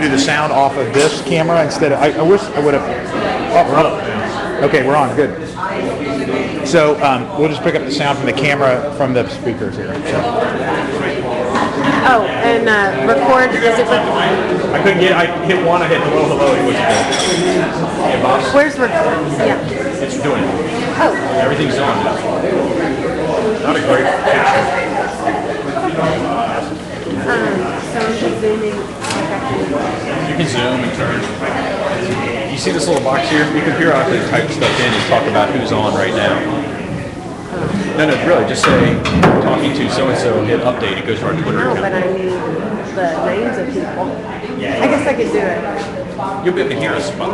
to do the sound off of this camera instead of. I wish I would have. Oh, we're on. Okay, we're on. Good. So we'll just pick up the sound from the camera from the speakers here. So. Oh, and record. Does it? I couldn't get. I hit one. I hit hello, hello. It wasn't good. Yeah, boss. Where's record? Yeah. It's doing it. Oh. Everything's on. Not a great picture. So I'm just zooming. You can zoom and turn. You see this little box here? You can periodically type stuff in and talk about who's on right now. No, really, just say talking to so-and-so, hit update, it goes to our Twitter No, account. but I need the names of people. I guess I could do it. You'll be able to hear us, but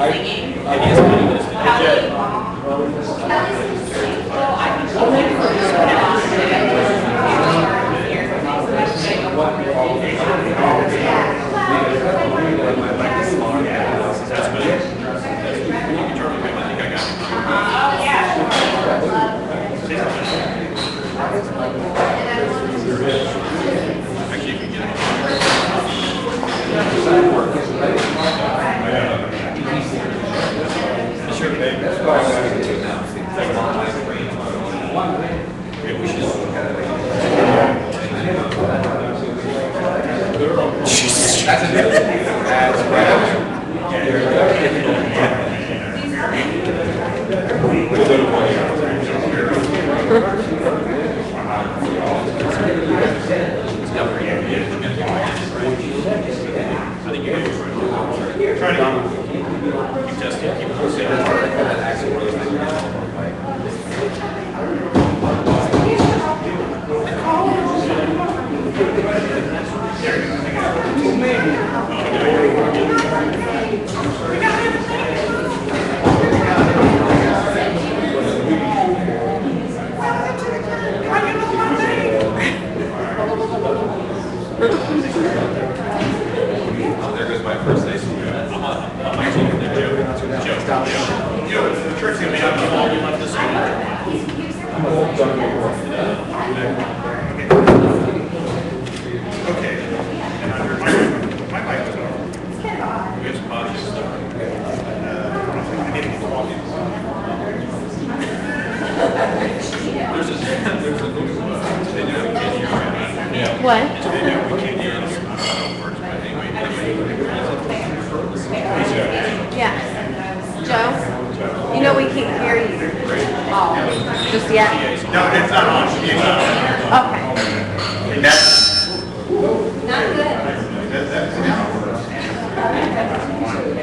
Singing. What? Yeah. Joe? You know we can't hear you. Oh, just yet? No, it's not on. It's not on. Okay. And that's, Not good.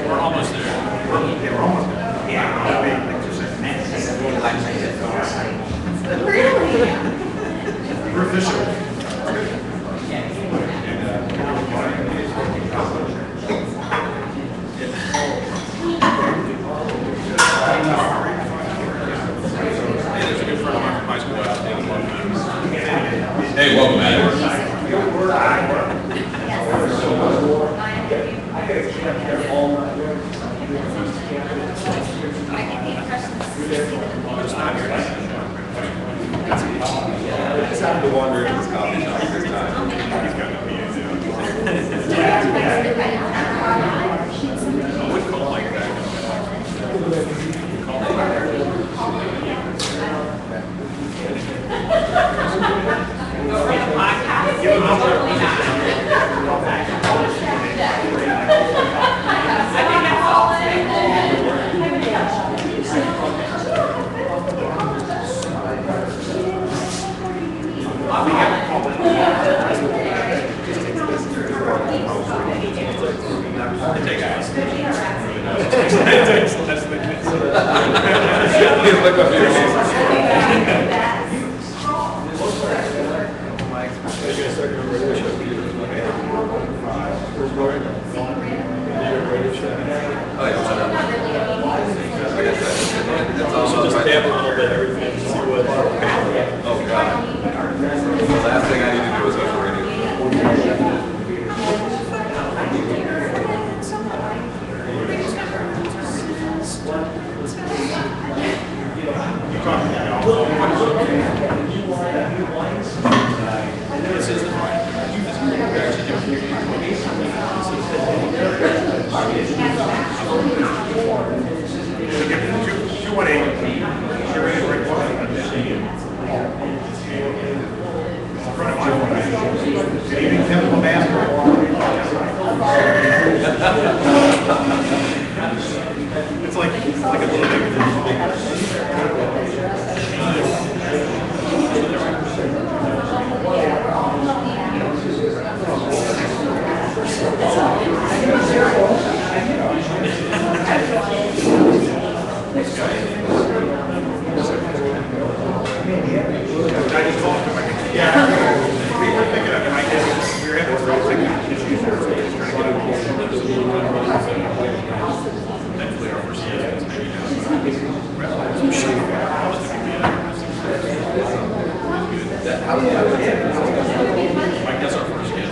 we're almost there. We're almost there. Yeah. Like 2 seconds. Really? We're official. Hey, welcome, Adam. It's time to wander into this coffee shop this time. Look up here. Oh, yeah, shut up. I guess that's all. So just dab a little bit everything to see what. Oh, God. The last thing I need to do is go for radio. It's like a little bit. I just talked to him. Yeah. We were thinking of, I guess, we were having some technical issues. Thankfully, our first season is maybe I guess our first kid.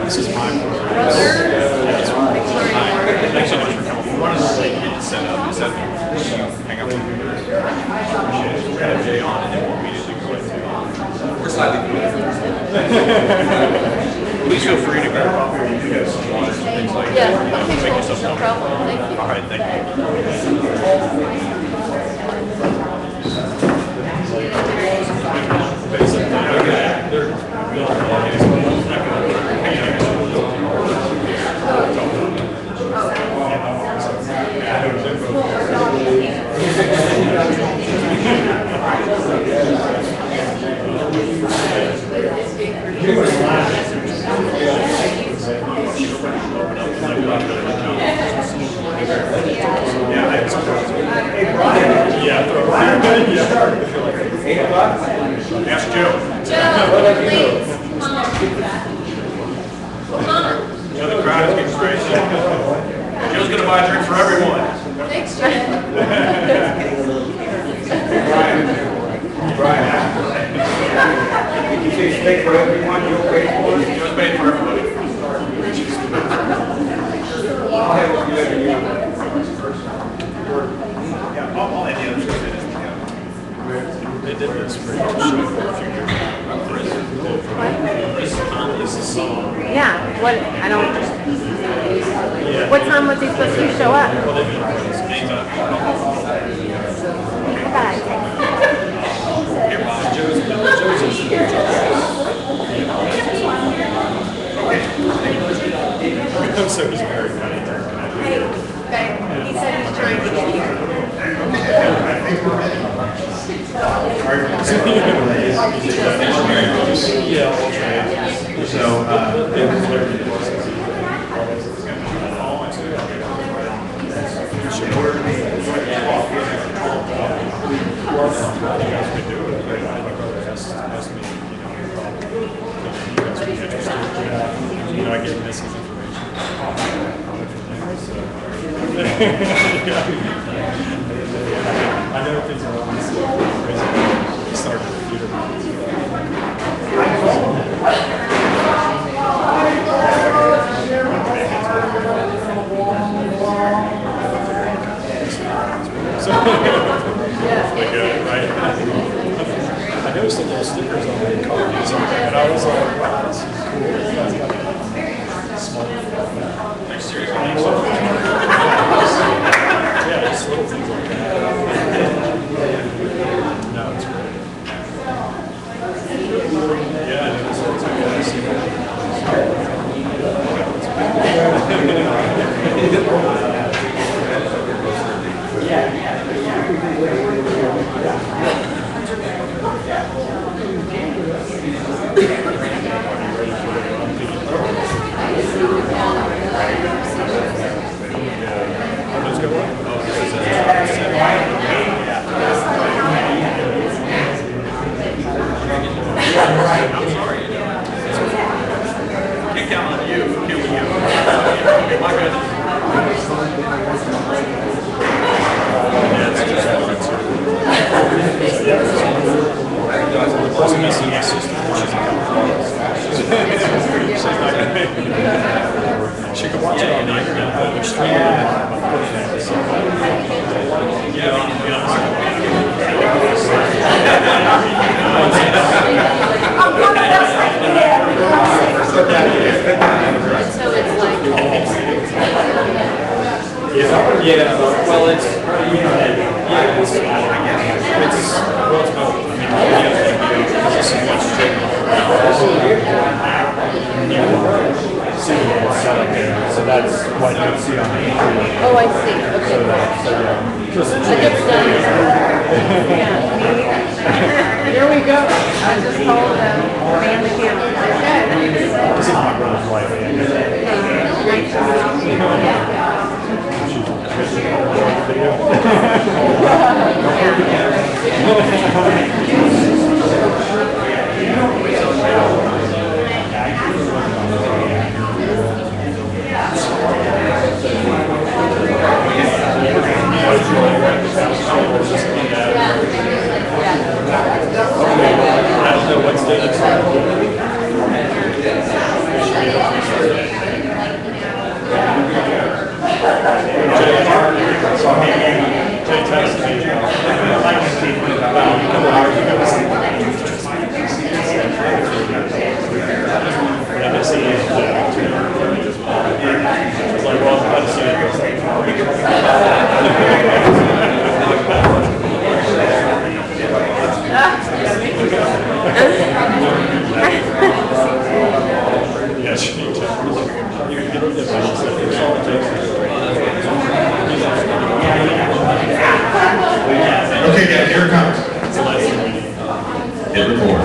This is my Thanks so much for coming. One of the things you need to set up is that hang up. We're gonna have Jay on and then we'll immediately go into. We're slightly. Please feel free to grab coffee or you guys some water and things like that. Yeah, Make okay, yourself no comfortable. problem, thank you. All right, thank you. Ask Joe. Joe, please, come on. Come on. Joe, the crowd is getting crazy. Joe's gonna buy a drink for everyone. Thanks, Joe. You say steak for everyone, you'll pay for it? Joe's paying for everybody. I'll have what you ever use. Yeah, I'll have the other stuff in it. They did this for your show for a few years. Chris Conley's the song. Yeah, what, I don't, what time was he supposed to show up? Bye. So he's very funny. Hey, babe, he said he's trying to get here. Yeah, I'll try. So, you know, I get missing information. I know things are always crazy. Start with the computer. So, like, right? I noticed the little stickers on the copies, and I was like, wow, this is cool. You guys got small. Like, seriously, thanks so much. Yeah, just little things like that. No, it's great. Yeah, I know this whole time. Let's go. I'm sorry. Can't count on you. Can't with you. My goodness. Yeah, it's just wasn't missing my sister. She's not gonna she could watch it all night. Yeah, Yeah, well, it's, yeah, it's both. I mean, because this is what's so that's what you see on the Oh, I see, okay. I just done. Yeah. Here we go. I just told them, man the camera. Okay. This is my brother's wife. Nice to meet you. I don't know what's the Okay, guys, here it comes. Hit record.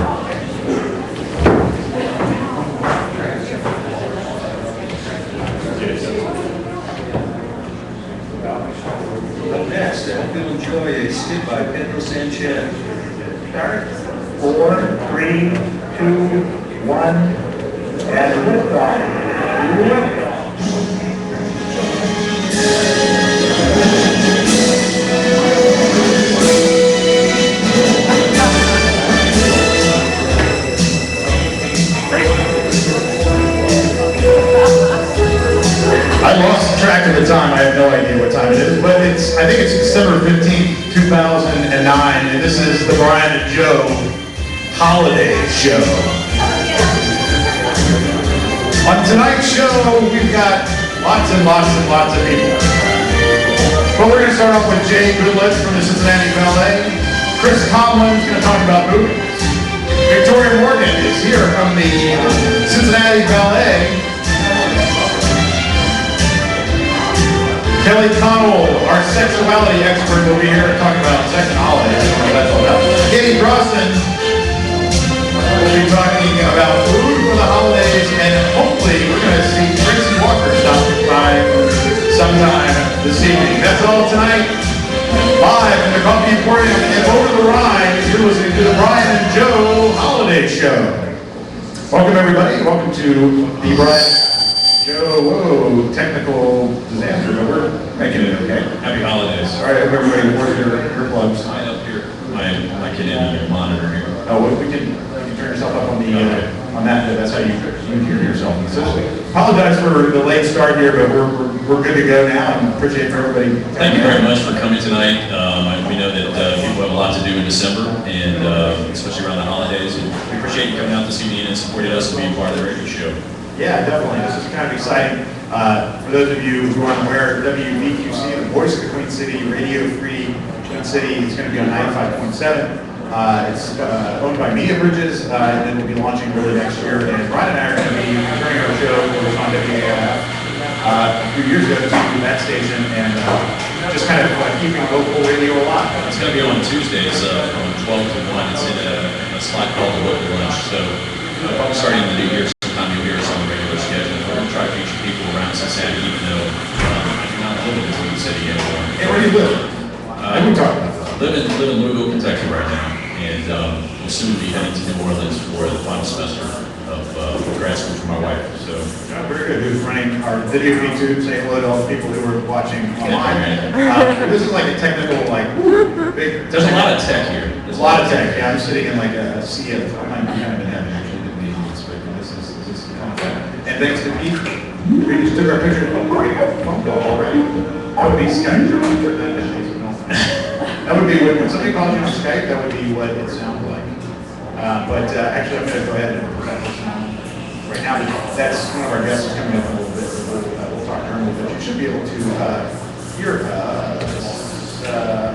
Up next, I hope you'll enjoy a skit by Pedro Sanchez. Start. 4, 3, 2, 1, and liftoff. I lost track of the time. I have no idea what time it is, but I think it's December 15th, 2009, and this is the Brian and Joe Holiday Show. On tonight's show, we've got lots and lots and lots of people. But we're going to start off with Jay Goodlett from the Cincinnati Ballet. Chris Tomlin's going to talk about movies. Victoria Morgan is here from the Cincinnati Ballet. Kelly Connell, our sexuality expert, will be here to talk about sex and holidays. I don't know what that's all about. Katie Brosnan will be talking about food for the holidays, and hopefully we're going to see Tracy Walker stop by sometime this evening. That's all tonight. Live from the Coffee Emporium and over the Rhine, you're listening to the Brian and Joe Holiday Show. Welcome everybody. Welcome to the Brian Joe, whoa, technical disaster, but we're making it okay. Happy holidays. All right, I hope everybody wore their earplugs. Sign up here. My kid in your monitor here. Oh, we can turn yourself up on the, on that, that's how you hear yourself. So, apologize for the late start here, but we're good to go now, and appreciate for everybody. Thank you very much for coming tonight. We know that people have a lot to do in December, and especially around the holidays. And we appreciate you coming out this evening and supporting us and being part of the radio show. Yeah, definitely. This is kind of exciting. For those of you who aren't aware, WVQC, the voice of the Queen City, Radio Free Queen City, is going to be on 95.7. It's owned by Media Bridges, and then we'll be launching early next year. And Brian and I are going to be returning our show that was on WAF a few years ago to that station, and just kind of keeping local radio alive. It's going to be on Tuesdays from 12 to 1. It's in a slot called the Local Lunch. So probably starting in the new year, sometime you'll hear us on the regular schedule. We're going to try to feature people around Cincinnati, even though I do not live in the Queen City anymore. And where do you live? We talked about that. Live in Louisville, Kentucky right now, and we'll soon be heading to New Orleans for the final semester of grad school for my wife. So Very good. Who's running our video feed too? Say hello to all the people who are watching online. This is like a technical, big. there's a lot of tech here. There's a lot of tech. Yeah, I'm sitting in like a sea of. I'm kind of in heaven actually. Didn't need this, but this is kind of fun. And thanks to Pete, we just took our picture. Oh, we got a phone call already. That would be Skype. That would be when somebody calls you on Skype. That would be what it sounds like. But actually, I'm going to go ahead and put this on right now. That's one of our guests is coming up in a little bit. We'll talk to her in a little bit. You should be able to here, I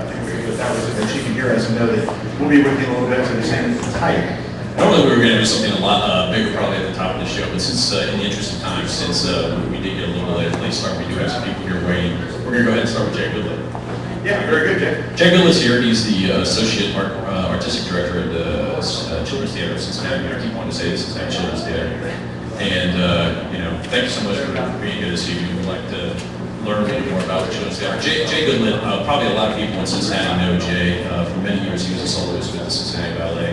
think that was it, that she can hear us and know that we'll be with you a little bit, so the same type. Normally, we were going to do something a lot bigger, probably at the top of the show, but since, in the interest of time, since we did get a little late start, we do have some people here waiting. We're going to go ahead and start with Jay Goodlett. Yeah, very good, Jay. Jay Goodlett's here. He's the Associate Artistic Director at the Children's Theater of Cincinnati. I keep wanting to say the Cincinnati Children's Theater. And, thank you so much for being here this evening. We'd like to learn a little more about the Children's Theater. Jay Goodlett, probably a lot of people in Cincinnati know Jay. For many years, he was a soloist with the Cincinnati Ballet.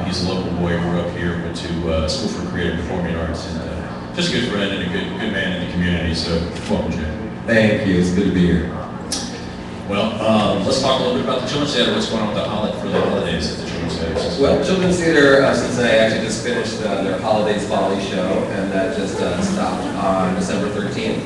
He's a local boy, grew up here, went to School for Creative Performing Arts, and just a good friend and a good man in the community. So, welcome, Jay. Thank you. It's good to be here. Well, let's talk a little bit about the Children's Theater. What's going on with the holidays at the Children's Theater? Well, Children's Theater of Cincinnati actually just finished their Holidays Folly show, and that just stopped on December 13th.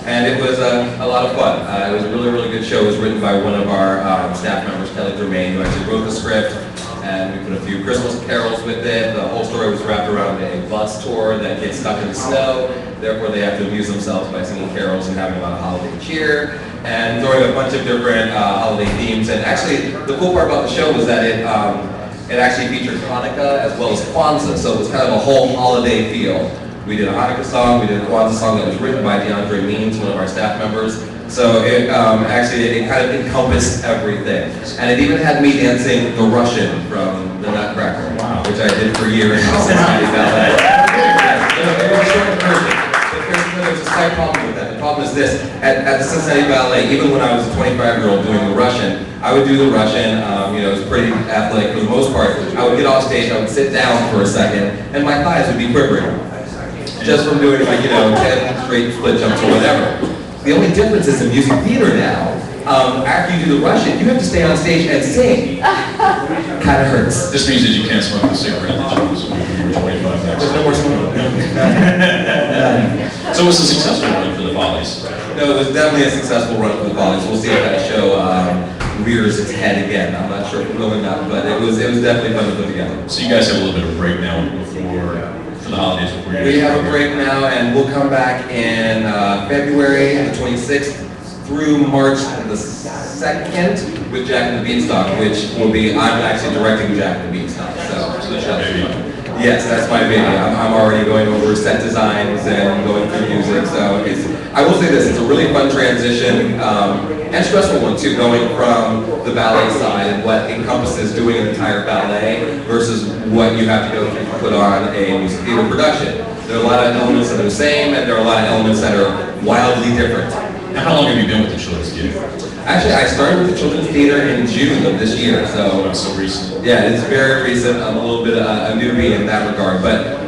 And it was a lot of fun. It was a really, really good show. It was written by one of our staff members, Kelly Germain, who actually wrote the script. And we put a few Christmas carols with it. The whole story was wrapped around a bus tour that gets stuck in the snow. Therefore, they have to amuse themselves by singing carols and having a lot of holiday cheer. And throwing a bunch of different holiday themes. And actually, the cool part about the show was that it actually featured Hanukkah as well as Kwanzaa. So it was kind of a whole holiday feel. We did a Hanukkah song, we did a Kwanzaa song that was written by DeAndre Means, one of our staff members. So it actually kind of encompassed everything. And it even had me dancing the Russian from the Nutcracker, which I did for years in Cincinnati Ballet. It was a short version. There's a slight problem with that. The problem is this, at the Cincinnati Ballet, even when I was a 25-year-old doing the Russian, I would do the Russian, it was pretty athletic for the most part. I would get off stage, I would sit down for a second, and my thighs would be quivering. Just from doing 10 straight split jumps or whatever. The only difference is in music theater now, after you do the Russian, you have to stay on stage and sing. Kind of hurts. This means that you can't smoke the cigarette that you was when you were 25 next. There's no more smoking. So it was a successful run for the Follies. No, it was definitely a successful run for the Follies. We'll see if that show rears its head again. I'm not sure if it will or not, but it was definitely fun to put together. So you guys have a little bit of a break now for the holidays before you. We have a break now, and we'll come back in February the 26th through March the 2nd with Jack and the Beanstalk, which will be, I'm actually directing Jack and the Beanstalk. So the show. Yes, that's my baby. I'm already going over set designs and going through music. So I will say this, it's a really fun transition and stressful one too, going from the ballet side and what encompasses doing an entire ballet versus what you have to go through to put on a music theater production. There are a lot of elements that are the same, and there are a lot of elements that are wildly different. Now, how long have you been with the Children's Theater? Actually, I started with the Children's Theater in June of this year, so recent. yeah, it's very recent. I'm a little bit a newbie in that regard, but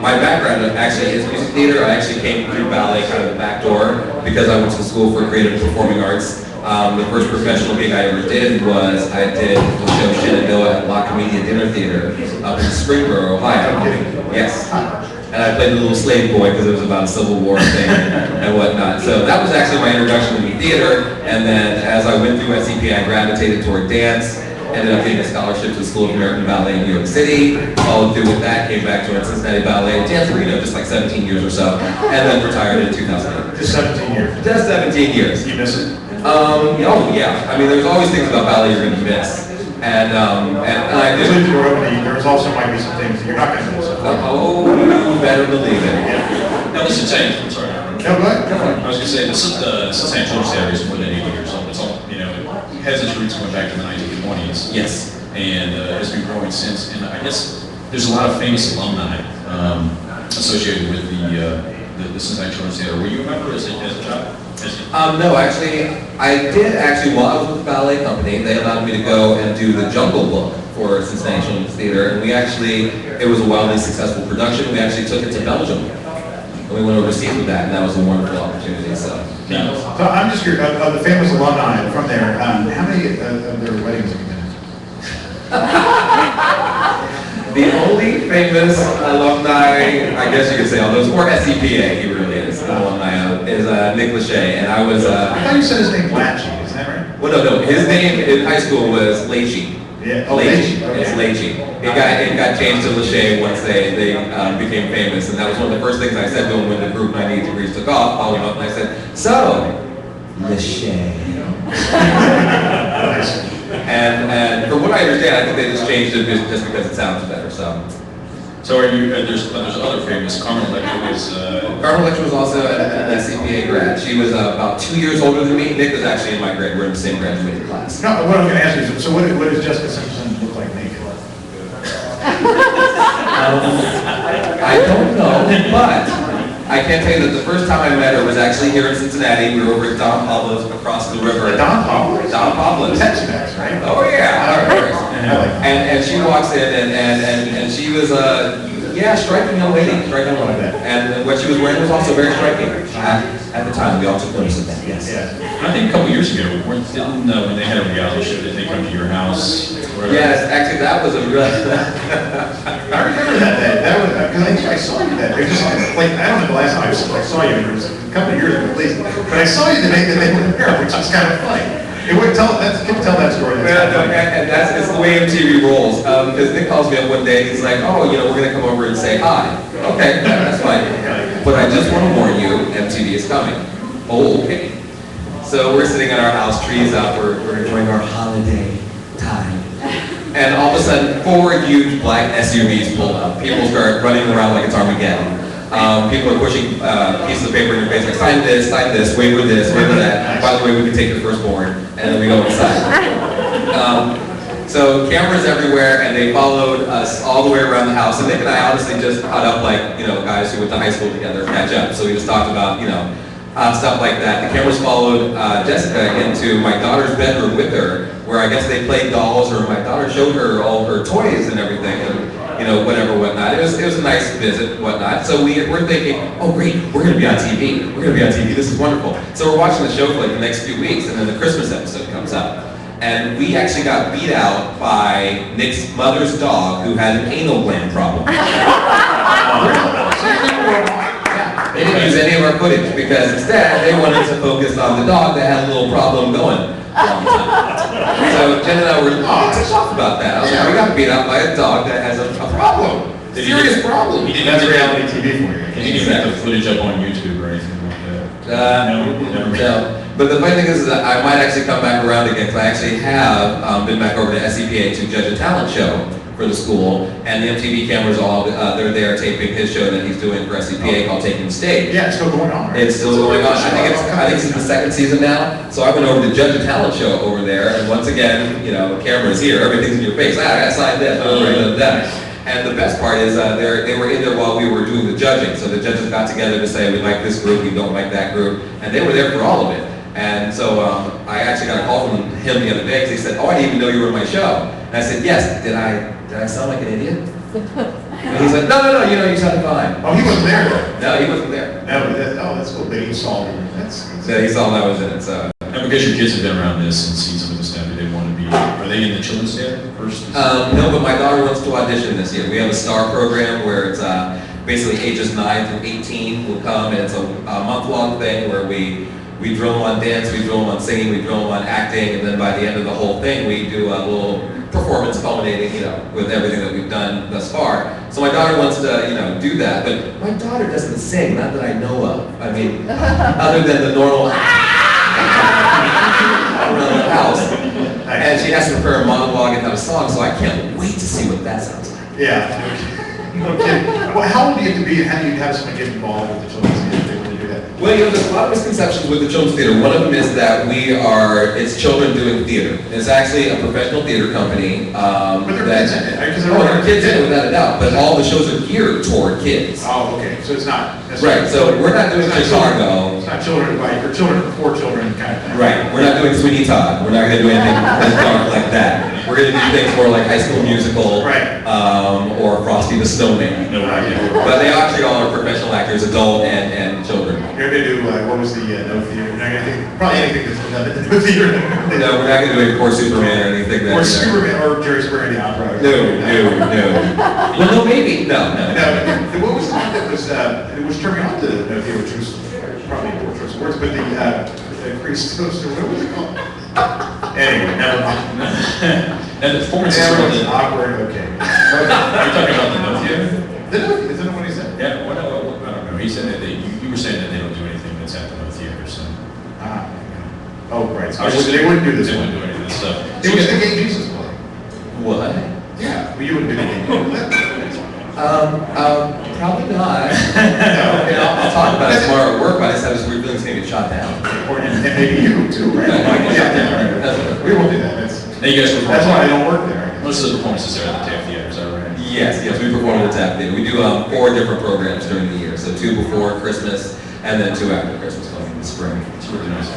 my background actually is music theater. I actually came through ballet kind of the back door because I went to school for creative performing arts. The first professional gig I ever did was I did the show Shenandoah at La Comedia Dinner Theater up in Springboro, Ohio. Yes. And I played the little slave boy because it was about a Civil War thing and whatnot. So that was actually my introduction to the theater. And then as I went through SCP, I gravitated toward dance. Ended up getting a scholarship to the School of American Ballet in New York City. Followed through with that, came back to Cincinnati Ballet, danced for just like 17 years or so, and then retired in 2008. Just 17 years. Just 17 years. You miss it? Oh yeah. I mean, there's always things about ballet you're going to miss. And I I do. believe you're opening, there was also might be some things that you're not going to miss. Oh, you better believe it. Now, the Cincinnati, I'm sorry. No, go ahead. I was going to say, the Cincinnati Children's Theater is more than 80 years old. It's all, it has its roots going back to the 1920s. Yes. And it's been growing since. And I guess there's a lot of famous alumni associated with the Cincinnati Children's Theater. Were you a member as a child? No, actually, I did while I was with the ballet company, they allowed me to go and do the Jungle Book for Cincinnati Children's Theater, and it was a wildly successable production. We actually took it to Belgium, and we went overseas with that, and that was a wonderful opportunity, so. Yeah. So I'm just curious, of the famous alumni from there, how many of their weddings have you been to? The only famous alumni, I guess you could say, although it's more SCPA, he really is, an alumni of, is Nick Lachey, and I was, I thought you said his name Latchy, is that right? well, no, his name in high school was Lacey. Yeah. Oh, Lacey. Lacey. It's Lacey. It got changed to Lachey once they became famous, and that was one of the first things I said to him when the group 98 Degrees took off, following up, and I said, so, Lachey. And from what I understand, I think they just changed it just because it sounds better. So are you? There's other famous. Carmen Electra was. Carmen Electra was also an SCPA grad. She was about 2 years older than me. Nick was actually in my grade. We're in the same graduating class. No, what I'm gonna ask you is, so what does Jessica Simpson look like naked? I don't know, but I can tell you that the first time I met her was actually here in Cincinnati. We were over at Don Pablo's across the river. Don Pablo's? Don Pablo's. Tex-Mex, right? Oh yeah. I like that. And she walks in and she was striking young lady, striking young lady. And what she was wearing was also very striking. At the time, we all took notice of that. Yes. Yeah. I think a couple years ago, when they had a reality show, did they come to your house? Yes, actually, that was a real. I remember that day. That was, because I think I saw you that day. Just like, I don't know the last time I saw you, it was a couple of years ago at least. But I saw you the day that they were there, which was kind of funny. It wouldn't tell that story. And that's it's the way MTV rolls. Because Nick calls me up one day, he's like, oh, we're going to come over and say hi. Okay, that's fine. But I just want to warn you, MTV is coming. Oh, okay. So we're sitting at our house, trees up, we're enjoying our holiday time. And all of a sudden, 4 huge black SUVs pull up. People start running around like it's Armageddon. People are pushing pieces of paper in your face, like sign this, waiver that. By the way, we can take your firstborn, and then we go inside. So cameras everywhere, and they followed us all the way around the house. And Nick and I honestly just caught up like, guys who went to high school together, catch up. So we just talked about, stuff like that. The cameras followed Jessica into my daughter's bedroom with her, where I guess they played dolls, or my daughter showed her all her toys and everything, and whatever, whatnot. It was a nice visit, whatnot. So we're thinking, oh great, we're gonna be on TV. We're gonna be on TV. This is wonderful. So we're watching the show for like the next few weeks, and then the Christmas episode comes up. And we actually got beat out by Nick's mother's dog, who had an anal gland problem. They didn't use any of our footage because instead they wanted to focus on the dog that had a little problem going. So Jen and I were ticked off about that. I was like, we got beat up by a dog that has a problem. Serious problem. That's reality TV for you. Did you get the footage up on YouTube or anything like that? No. But the funny thing is that I might actually come back around again, because I actually have been back over to SCPA to judge a talent show for the school, and the MTV cameras they're there taping his show that he's doing for SCPA called Taking the Stage. Yeah, it's still going on, right? It's still going on. I think it's in the second season now. So I went over to judge a talent show over there, and once again, the camera's here, everything's in your face. I gotta sign this, that. And the best part is they were in there while we were doing the judging. So the judges got together to say, we like this group, we don't like that group, and they were there for all of it. And so I actually got a call from him the other day because he said, oh, I didn't even know you were in my show. And I said, yes, did I sound like an idiot? And he's like, no, you sounded fine. Oh, he wasn't there though. No, he wasn't there. No, that's cool. But he saw him. So he saw that I was in it, so. And because your kids have been around this and seen some of the stuff, do they want to be, are they in the children's theater first? No, but my daughter wants to audition this year. We have a STAR program where it's basically ages 9 through 18 will come, and it's a month-long thing where we drill them on dance, we drill them on singing, we drill them on acting, and then by the end of the whole thing, we do a little performance culminating, with everything that we've done thus far. So my daughter wants to, do that, but my daughter doesn't sing, not that I know of. I mean, other than the normal around the house. And she has to prepare a monologue and have a song, so I can't wait to see what that sounds like. Yeah. No kidding. Well, how old do you have to be, and how do you have someone get involved with the children's theater when you do that? Well, there's a lot of misconceptions with the Children's Theater. One of them is that it's children doing theater. It's actually a professional theater company. But there are kids in it, right? There are kids in it, without a doubt, but all the shows are geared toward kids. Oh, okay, so it's not. Right, so we're not doing Chicago. It's not children for children kind of thing. Right, we're not doing Sweeney Todd. We're not going to do anything as dark like that. We're going to do things more like High School Musical, Right. Or Frosty the Snowman. No idea. But they actually all are professional actors, adult and children. You're going to do, what was the no theater? You're not going to do, probably anything that's nothing to do with theater. No, we're not going to do any poor Superman or anything that. Or Superman or Jerry Springer in the opera. No. Well, no, maybe. No. What was the one that was, it was turning on to the no theater, which was probably poor choice of words, but the Crease Toaster, what was it called? Anyway, never mind. And the performance is That was really, awkward, okay. are you talking about the no theater? Is that what he said? Yeah, I don't know. He said that you were saying that they don't do anything that's at the no theater, so. Ah, right, so they wouldn't do this They one. wouldn't do any of this stuff. It was the Gay Jesus play. What? Yeah, well, you wouldn't do the Gay Jesus. Probably not. I'll talk about it tomorrow at work, but I just have this weird feeling it's gonna get shot down. And maybe you too, right? Yeah, we won't do that, Now you guys that's why I don't work there. Most of the performances are at the TAF Theater, is that right? Yes, we perform at the Tap Theater. We do 4 different programs during the year, so 2 before Christmas and then 2 after Christmas, coming in the spring. It's really nice.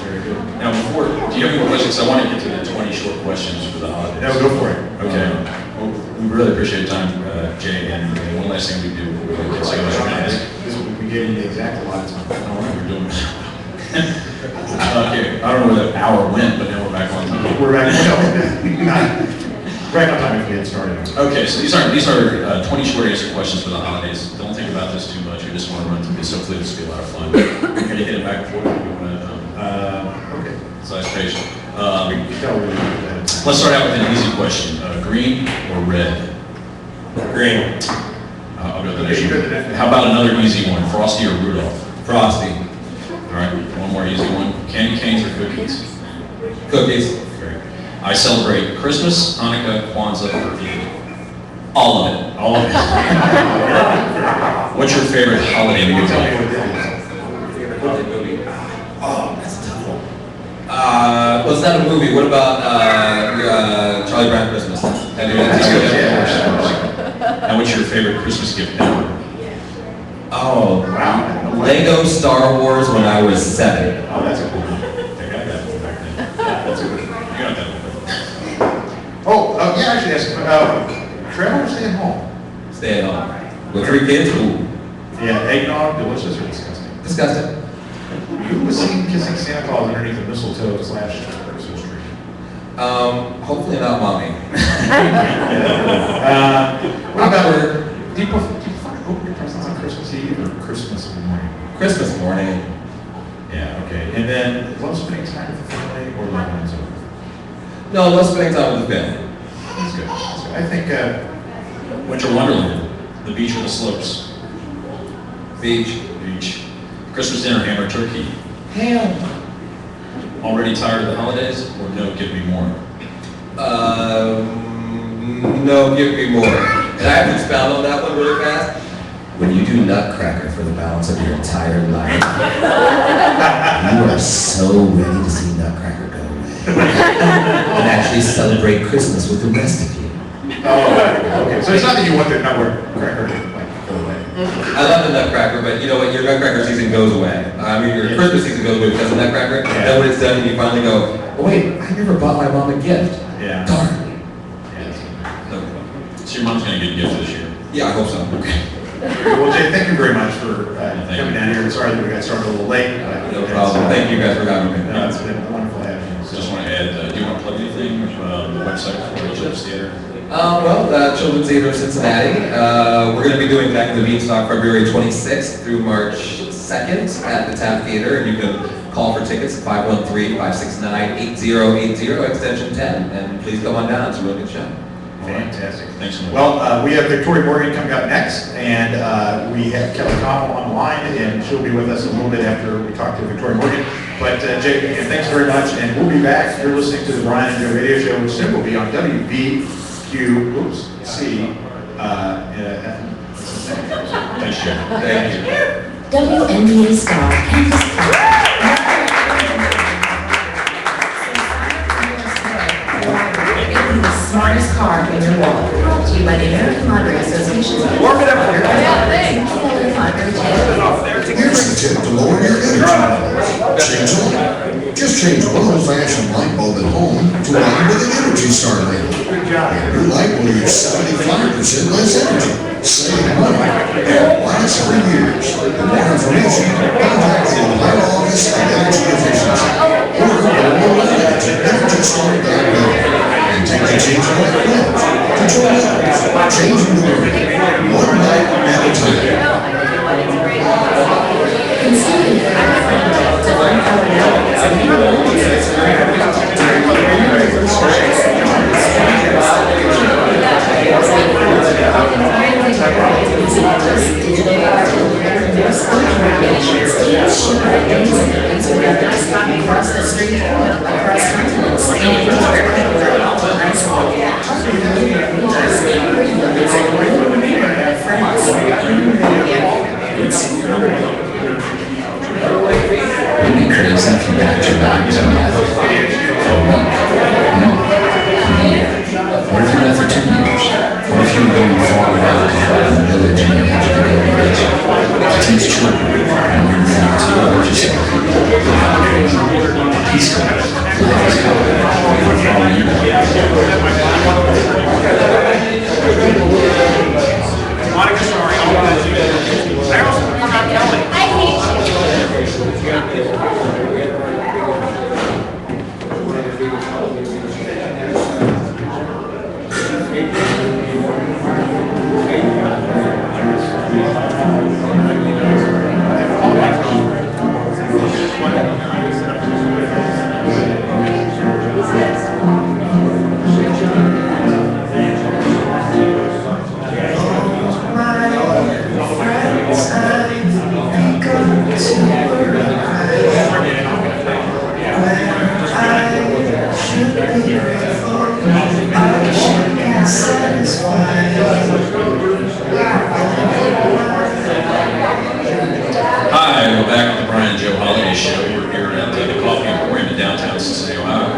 Very good. Now, before, do you have any more questions? I want to get to the 20 short questions for the holidays. No, go for it. Okay. Well, we really appreciate your time, Jay, and one last thing we do before we get started. We gave you the exact allotted time. I don't know what we're doing. Okay, I don't know where that hour went, but now we're back on time. We're back, right on time if we get started. Okay, so these are 20 short answer questions for the holidays. Don't think about this too much. I just want to run through this. Hopefully this will be a lot of fun. We're going to hit it back and forth. Okay. So that's patient. We can tell we're gonna do that. Let's start out with an easy question. Green or red? Green. I'll go to the Okay, you next go to one. the next one. How about another easy one? Frosty or Rudolph? Frosty. All right, one more easy one. Candy canes or cookies? Cookies. Great. I celebrate Christmas, Hanukkah, Kwanzaa, or Eid. All of it. All of it. What's your favorite holiday You movie? tell me what that is. Oh, that's a tough one. Well, it's not a movie. What about Charlie Brown Christmas? Have you And what's your favorite Christmas gift ever? Oh, Wow. Lego Star Wars when I was 7. Oh, that's a cool one. I got that one back then. That's a good one. You got that one. Oh, yeah, actually, yes, travel or stay at home? Stay at home. With 3 kids? Ooh, Yeah, eggnog, delicious or disgusting? disgusting. Who was seen kissing Santa Claus underneath the mistletoe / Christmas tree? Hopefully not mommy. What about, do you prefer to open your presents on Christmas Eve or Christmas morning? Christmas morning. Yeah, okay. And then, love spending time with the family or loved ones over? No, love spending time with the family. That's good. That's good. I think, Winter Wonderland, the beach or the slopes? Beach. Beach. Christmas dinner, ham or turkey? Ham. Already tired of the holidays, or no, give me more? No, give me more. And I have to expound on that one really fast. When you do Nutcracker for the balance of your entire life, you are so ready to see Nutcracker go away. And actually celebrate Christmas with the rest of you. oh, okay. So it's not that you want the Nutcracker to like go away. I love the Nutcracker, but you know what? Your Nutcracker season goes away. I mean, your Christmas season goes away because of Nutcracker. Yeah. Then when it's done, you finally go, oh wait, I never bought my mom a gift. Yeah. Darn. So your mom's gonna get a gift this year. Yeah, I hope so. Okay. Well, Jay, thank you very much for coming down here. Sorry that we got started a little late. No problem. Thank you guys for having me. No, it's been wonderful having you. So just want to add, do you want to plug anything, the website for Children's Theater? Children's Theater of Cincinnati. We're going to be doing Back in the Beanstalk February 26th through March 2nd at the Tap Theater, and you can call for tickets at 513-569-8080, extension 10, and please come on down. It's a really good show. Fantastic. Thanks so much. Well, we have Victoria Morgan coming up next, and we have Kelly Connell on the line, and she'll be with us a little bit after we talk to Victoria Morgan. But Jay, again, thanks very much, and we'll be back. You're listening to the Brian and Joe Radio Show, which soon will be on WVQ, Thanks, Jay. Thank you. WNBA star Candace Parker. The smartest car in your wallet. Brought to you by the American Lottery Association. Warm it up. Yeah, thanks. Here's the tip to lower your energy bills. Change oil. Just change one old-fashioned light bulb at home to one with an Energy Star label. Your light will use 75% less energy. Save money. And last for years. For more information, contact the Ohio Office of Energy Efficiency. Or go to EnergyStar.gov and take the change of light bills. To join others, changing the world, one light at a time. Across the street. these children, and you're ready to just peace out. Monica, sorry, I also forgot Kelly. I hate you. Hi, we're back with the Brian and Joe Holiday Show. We're here at the Coffee Emporium in downtown Cincinnati, Ohio.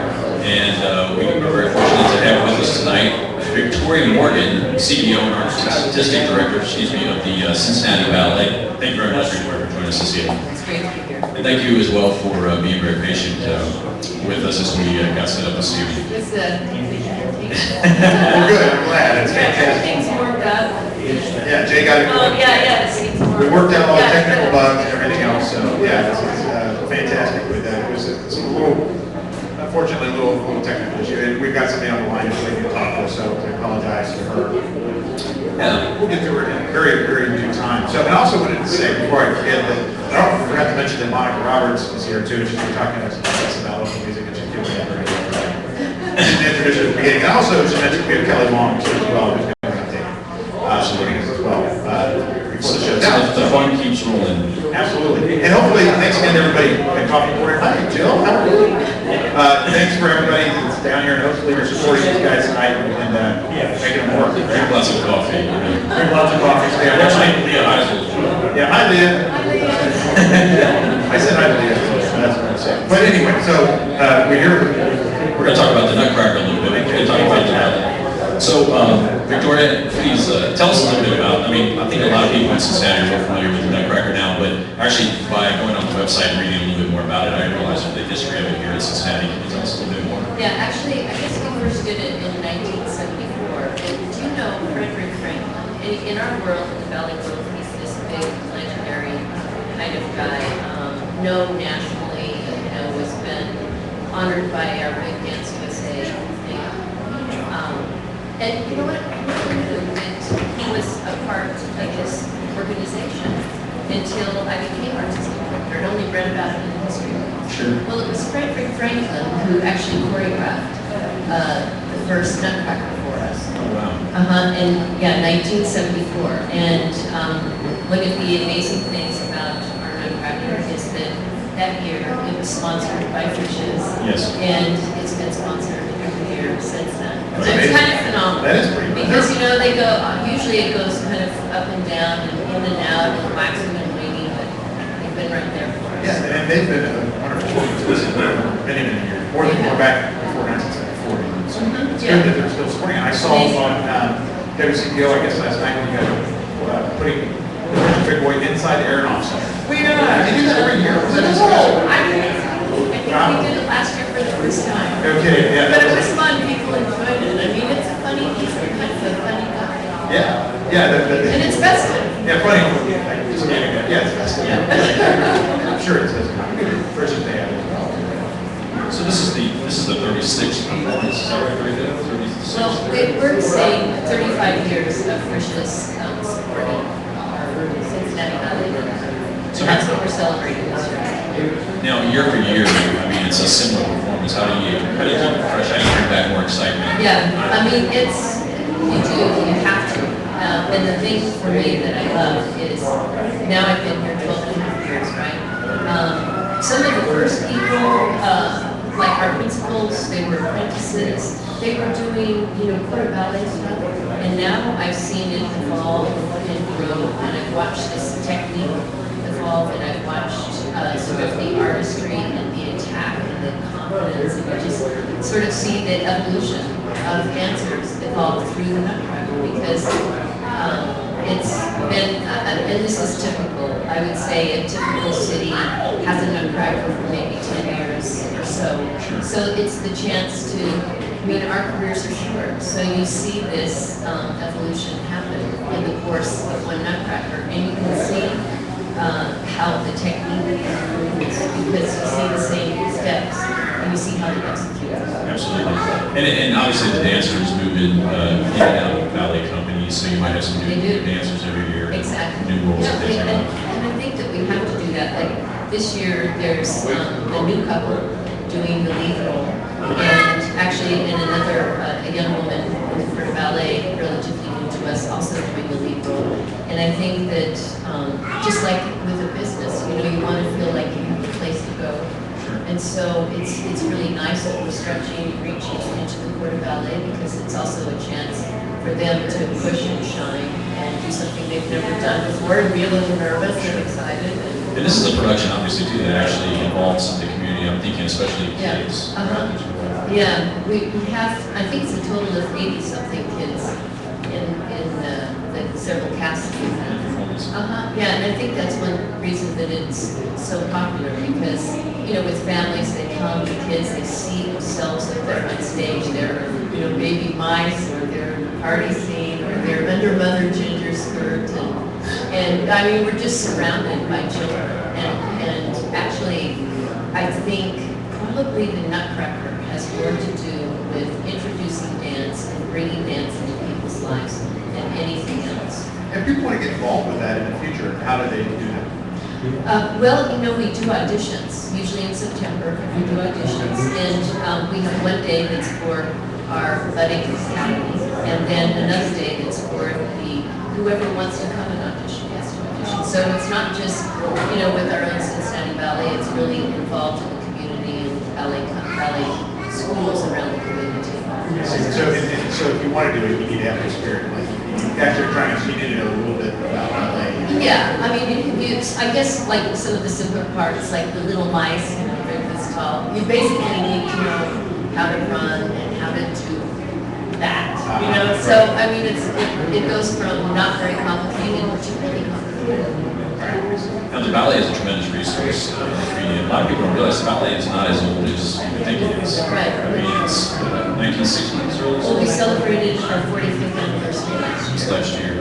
And we are very fortunate to have with us tonight Victoria Morgan, CEO and Artistic Director, of the Cincinnati Ballet. Thank you very much, Victoria, for joining us this evening. It's great to be here. And thank you as well for being very patient with us as we got set up this evening. This Well, good, I'm glad, it's fantastic. Everything's worked out. Yeah, Jay got it. Oh, yeah, the seats work. We worked out all the Yeah, technical good. bugs and everything else, so yeah, it's fantastic with that. It was a little, unfortunately, a little technical issue, and we've got somebody on the line who's waiting to talk to us, so I apologize to her. Yeah, we'll get through it in very, very due time. So, and I also wanted to say, before I forget, that I forgot to mention that Monica Roberts is here too. She's been talking to us about local music, and she's doing that very well. She's introduced her at the beginning. And also, she mentioned we have Kelly Long too as well, who's going to update us as well before the show. Now, The fun keeps rolling. absolutely. And hopefully, thanks again to everybody at Coffee Emporium. Hi, Jill. How are you? Thanks for everybody that's down here, and hopefully you're supporting these guys tonight and making them work. Drink lots of coffee. Drink lots of coffee. Yeah, Leah Heisel. yeah, hi, Leah. I said hi to Leah. So that's what I said. But anyway, so we're here. We're going to talk about the Nutcracker a little bit. We're going to talk about that. So, Victoria, please tell us a little bit about, I mean, I think a lot of people in Cincinnati are more familiar with the Nutcracker now, but actually by going on the website and reading a little bit more about it, I realized the history of it here in Cincinnati. Can you tell us a little bit more? Yeah, actually, I guess we first did it in 1974. And do you know Frederick Franklin? In our world, in the ballet world, he's this big, legendary kind of guy, known nationally, has been honored by our big Dance USA thing. And you know what? I never knew that he was a part of this organization until I became artistic director and only read about it in the history books. Sure. Well, it was Frederick Franklin who actually choreographed the first Nutcracker for us. Oh, wow. In 1974. And one of the amazing things about our Nutcracker is that year it was sponsored by Frisch's. Yes. And it's been sponsored every year since then. So That's it's amazing. kind of phenomenal. That is pretty Because, they go, usually it goes kind of up and down and in and out and waxing and waning, but they've been right there for us. Yeah, and they've been a wonderful sponsor to us for many, many years. More than we're back before 1974. So it's good that they're still supporting it. I saw on WCPO, I guess last night, when you guys putting the Big Boy inside the Aeronaut Center. We do that. They do that every year. Was that I think we did it last year for the first time. Okay, yeah. But it was fun, people enjoyed it. I mean, it's a funny, he's kind of a funny guy. Yeah. And it's festive. Yeah, funny. Yeah, it's festive. I'm sure it says Frisch's Day out as well. So this is the 36th performance, is that right, right there? 36th? Well, we're saying 35 years of Frisch's supporting our Cincinnati Ballet. So that's what we're celebrating this year. Now, year for year, I mean, it's a similar performance. How do you keep it fresh? How do you bring back more excitement? Yeah, I mean, you have to. And the thing for me that I love is, now I've been here 12.5 years, right? Some of the first people, like our principals, they were apprentices, they were doing, quarter ballet stuff. And now I've seen it evolve and grow, and I've watched this technique evolve, and I've watched sort of the artistry and the attack and the confidence, and you just sort of see the evolution of dancers evolve through the Nutcracker, because it's been, and this is typical, I I would say a typical city has a nutcracker for maybe 10 years or so. So it's the chance to, I mean, our careers are short, so you see this evolution happen in the course of one nutcracker, and you can see how the technique improves because you see the same steps and you see how they execute. Absolutely. And obviously the dancers move in and out of ballet companies, so you might have some They new do. dancers every year. Exactly. New roles that they Yeah, take and, on. and I think that we have to do that. Like this year, there's a new couple doing the lead role, and actually, and another a young woman for ballet, relatively new to us, also doing the lead role. And I think that just like with a business, you know, you want to feel like you have a place to go. And so it's really nice that we're stretching and reaching into the Court of Ballet because it's also a chance for them to push and shine and do something they've never done before and be a little nervous and excited. And this is a production, obviously, too, that actually involves some of the community. I'm thinking especially Yeah. kids. Yeah, we have, I think it's a total of 80-something kids in the several casts we've had. Performance. Yeah, and I think that's one reason that it's so popular because, you know, with families, they come, the kids, they see themselves up there on stage. They're, you know, baby mice or they're party scene or they're under Mother Ginger skirt. And I mean, we're just surrounded by children. And actually, I think probably the Nutcracker has more to do with introducing dance and bringing dance into people's lives than anything else. If people want to get involved with that in the future, how do they do that? Well, you know, we do auditions, usually in September, we do auditions, and we have one day that's for our budding academy, and then another day that's for whoever wants to come and audition, has to audition. So it's not just, you know, with our own Cincinnati Ballet, it's really involved in the community and ballet schools around the community. So if you want to do it, you need to have the spirit, like, after trying to, you need to know a little bit about ballet. Yeah, I mean, you can use, I guess, like some of the simpler parts, like the little mice, you know, they're this tall. You basically need to know how to run and how to do that, you know? So, I mean, it goes from not very complicated to really complicated. Now, the ballet is a tremendous resource in the community. A lot of people don't realize ballet is not as old as you think it is. Right. I mean, it's 1960s or Well, we so. celebrated our 45th anniversary last year. Last year.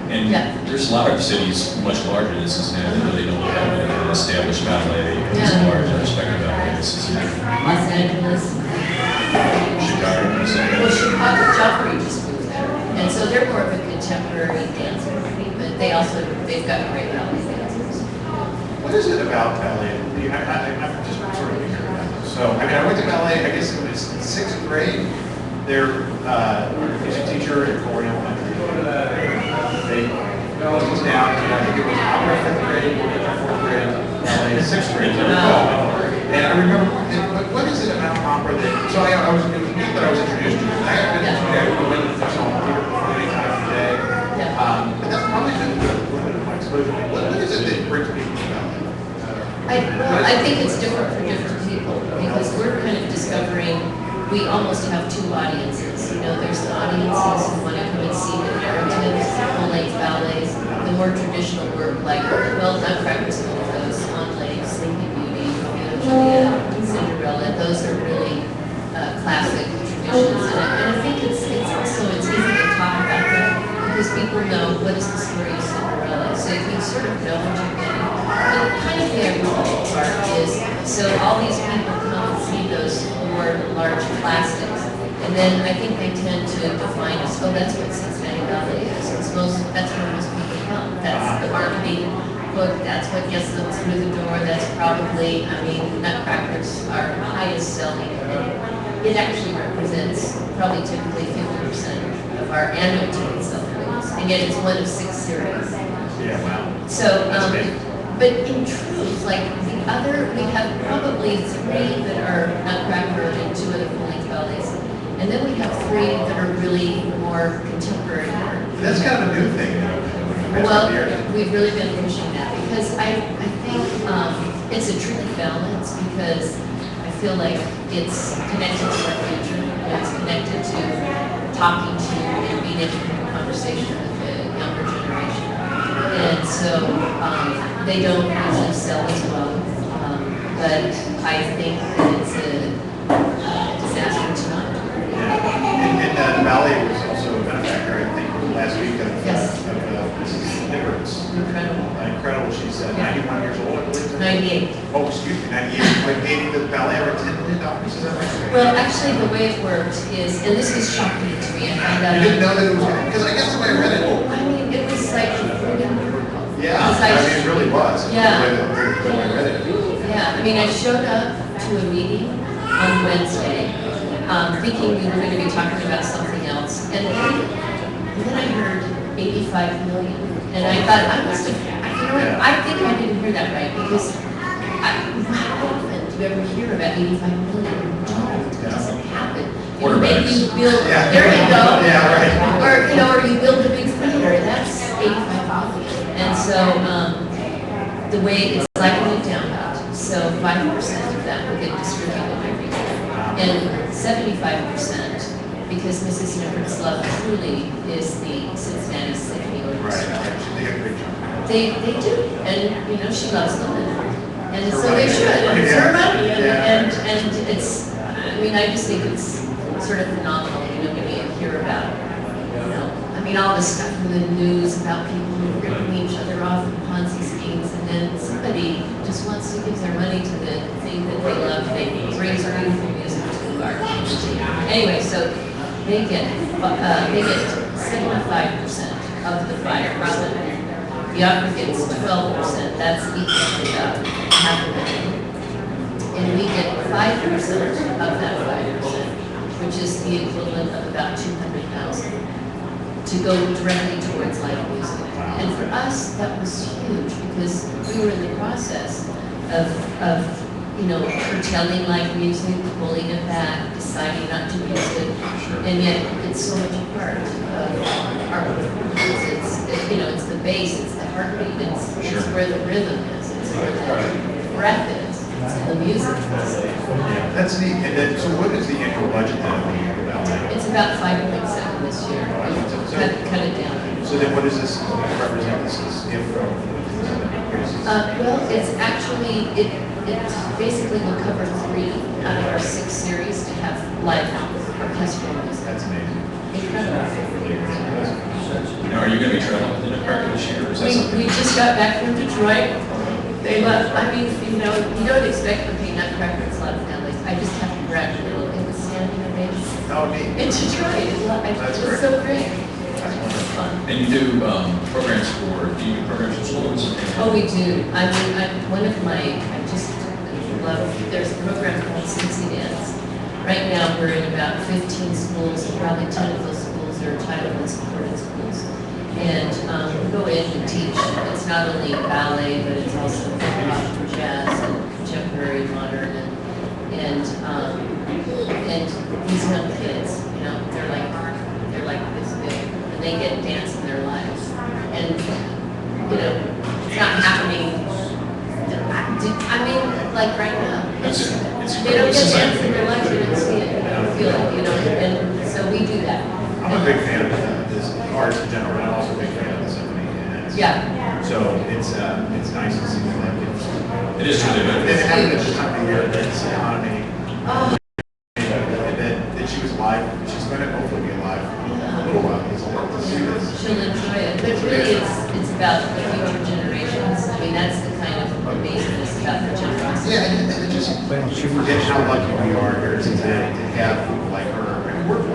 And Yeah. there's a lot of cities much larger than Cincinnati that really don't have an established ballet as Yeah. large and respected ballet as Cincinnati. Los Angeles. Chicago, Well, Chicago, Joffrey just moved there. And so they're more of a contemporary dance company, but they've got great ballet dancers. What is it about ballet? I'm just sort of ignorant about this. So, I mean, I went to ballet, I guess it was sixth grade. Their music teacher at Cornell Elementary, they closed us down, and I think it was opera fifth grade, fourth grade, ballet sixth grade, as I recall. And I remember, what is it about opera that, so it was neat that I was introduced to it. I have been to that, we went to professional theater many times a day. But that's probably been a little bit of my exposure. What is it that brings people to ballet? I think it's different for different people because we're kind of discovering we almost have two audiences. You know, there's the audiences who want to come and see the narratives, full-length ballets, the more traditional work like, well, Nutcracker's one of those, Enlave, Sleeping Beauty, Romeo and Juliet, Cinderella. Those are really classic traditions. And I think it's also, it's easy to talk about them because people know what is the story of Cinderella. So if you sort of know what you're getting. But kind of the ironic part is, so all these people come and see those more large classics, and then I think they tend to define as, oh, that's what Cincinnati Ballet is. That's where most people come. That's the marketing book. That's what gets them through the door. That's probably, I mean, Nutcrackers are highest selling, and it actually represents probably typically 50% of our annual ticket sales, and yet it's one of 6 series. Yeah, wow. So, but in truth, like we have probably 3 that are Nutcracker and 2 other full-length ballets. And then we have 3 that are really more contemporary. That's kind of a new thing. Well, we've really been pushing that because I think it's a tricky balance because I feel like it's connected to our future. It's connected to talking to and being able to have a conversation with the younger generation. And so They don't usually sell as well, but I think that it's a disaster to not. And the ballet was also a benefactor, I think, last week of Yes. Mrs. Nichols. Incredible. Incredible, she's 91 years old, I believe. 98. Oh, excuse me, 98, like maybe the ballet ever attended Doctors, is that right? Well, actually, the way it worked is, and this was shocking to me, I found out. You didn't know that it was, because I guess when I read it, I mean, it was like, yeah, Because I mean, it really was. Yeah. When I read it. yeah, I mean, I showed up to a meeting on Wednesday, thinking we were going to be talking about something else, and then I heard 85 million, and I thought, I must have, you know what, I think I didn't hear that right, because how often do you ever hear about 85 million? No, it doesn't happen. You make you build, Yeah. there you go. Yeah, right. Or, you know, or you build a big theater, that's 85 million. And so, the way it's lacking it down, so 5% of that will get distributed every year. And 75%, because Mrs. Nichols Love truly is the Cincinnati Symphony Orchestra. They got a great job. They do, and, you know, she loves them, and so they should, and it's her money, and it's, I mean, I just think it's sort of phenomenal, you know, when you hear about, you know, I mean, all this stuff in the news about people who are ripping each other off in Ponzi schemes, and then somebody just wants to give their money to the thing that they love, they brings beautiful music to our community. Anyway, so they get 75% of the 5%. The opera gets 12%, that's equal to about $500,000. And we get 5% of that 5%, which is the equivalent of about $200,000 to go directly towards live music. And for us, that was huge because we were in the process of you know, curtailing live music, pulling it back, deciding not to use it. And yet, it's so much a part of our performance. It's, you know, it's the bass, it's the heartbeat, it's where the rhythm is, it's where the breath is, it's in the music. That's neat. And then, so what is the annual budget then of the ballet? It's about 5.7 this year. Cut it down. So then what does this represent? This is if Well, it's actually, it basically will cover 3 out of our 6 series to have live orchestral music. That's amazing. Incredible. Now, are you going to be traveling with the Nutcracker this year, or is that something? We just got back from Detroit. They left, I mean, you know, you don't expect to pay Nutcracker, it's a lot of families. I just have to brag a little, it was standing ovation. Oh, neat. In Detroit, it was so great. That's wonderful. Fun. And you do programs do you do programs for schools? Oh, we do. I mean, one of my, I just love, there's a program called Cincy Dance. Right now, we're in about 15 schools, and probably 10 of those schools are Title I supported schools. And we go in and teach. It's not only ballet, but it's also hip hop, jazz, and contemporary, modern, and these young kids, you know, they're like this big, and they get dance in their lives. And you know, it's not happening. I mean, like right now. It's They don't get dance in their lives, they don't see it, they don't feel it, you know, and so we do that. I'm a big fan of this arts in general, and I'm also a big fan of the symphony. And it's- Yeah. So it's nice to see that kids. It is really good. And having it this time of year, that's the economy. Oh, And that she was alive, she's going to hopefully be alive for a little while. It's a lot to see this. she'll enjoy it, but really it's about the future generations. I mean, that's the kind of amazingness about the generosity. Yeah, and it just, you forget how lucky we are here in Cincinnati to have people like her. I mean, we're the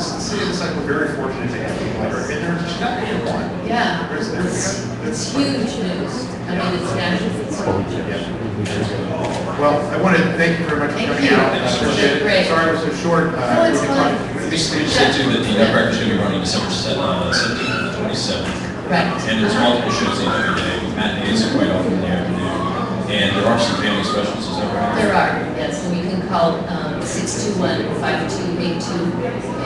city of the Sun, we're very fortunate to have people like her. And there's just not one. Yeah, it's huge news. I mean, it's national, it's huge. Well, I want to thank you very much for Thank coming you. out. I appreciate it. Great. Sorry it was so short. No, it's We can fine. talk- They said too that the Nutcracker is going to be running December 17th and 27th. Right. And there's multiple shows in every day, matinees quite often in the afternoon. And there are some family specials, is that right? There are, yes, and you can call 621-5282,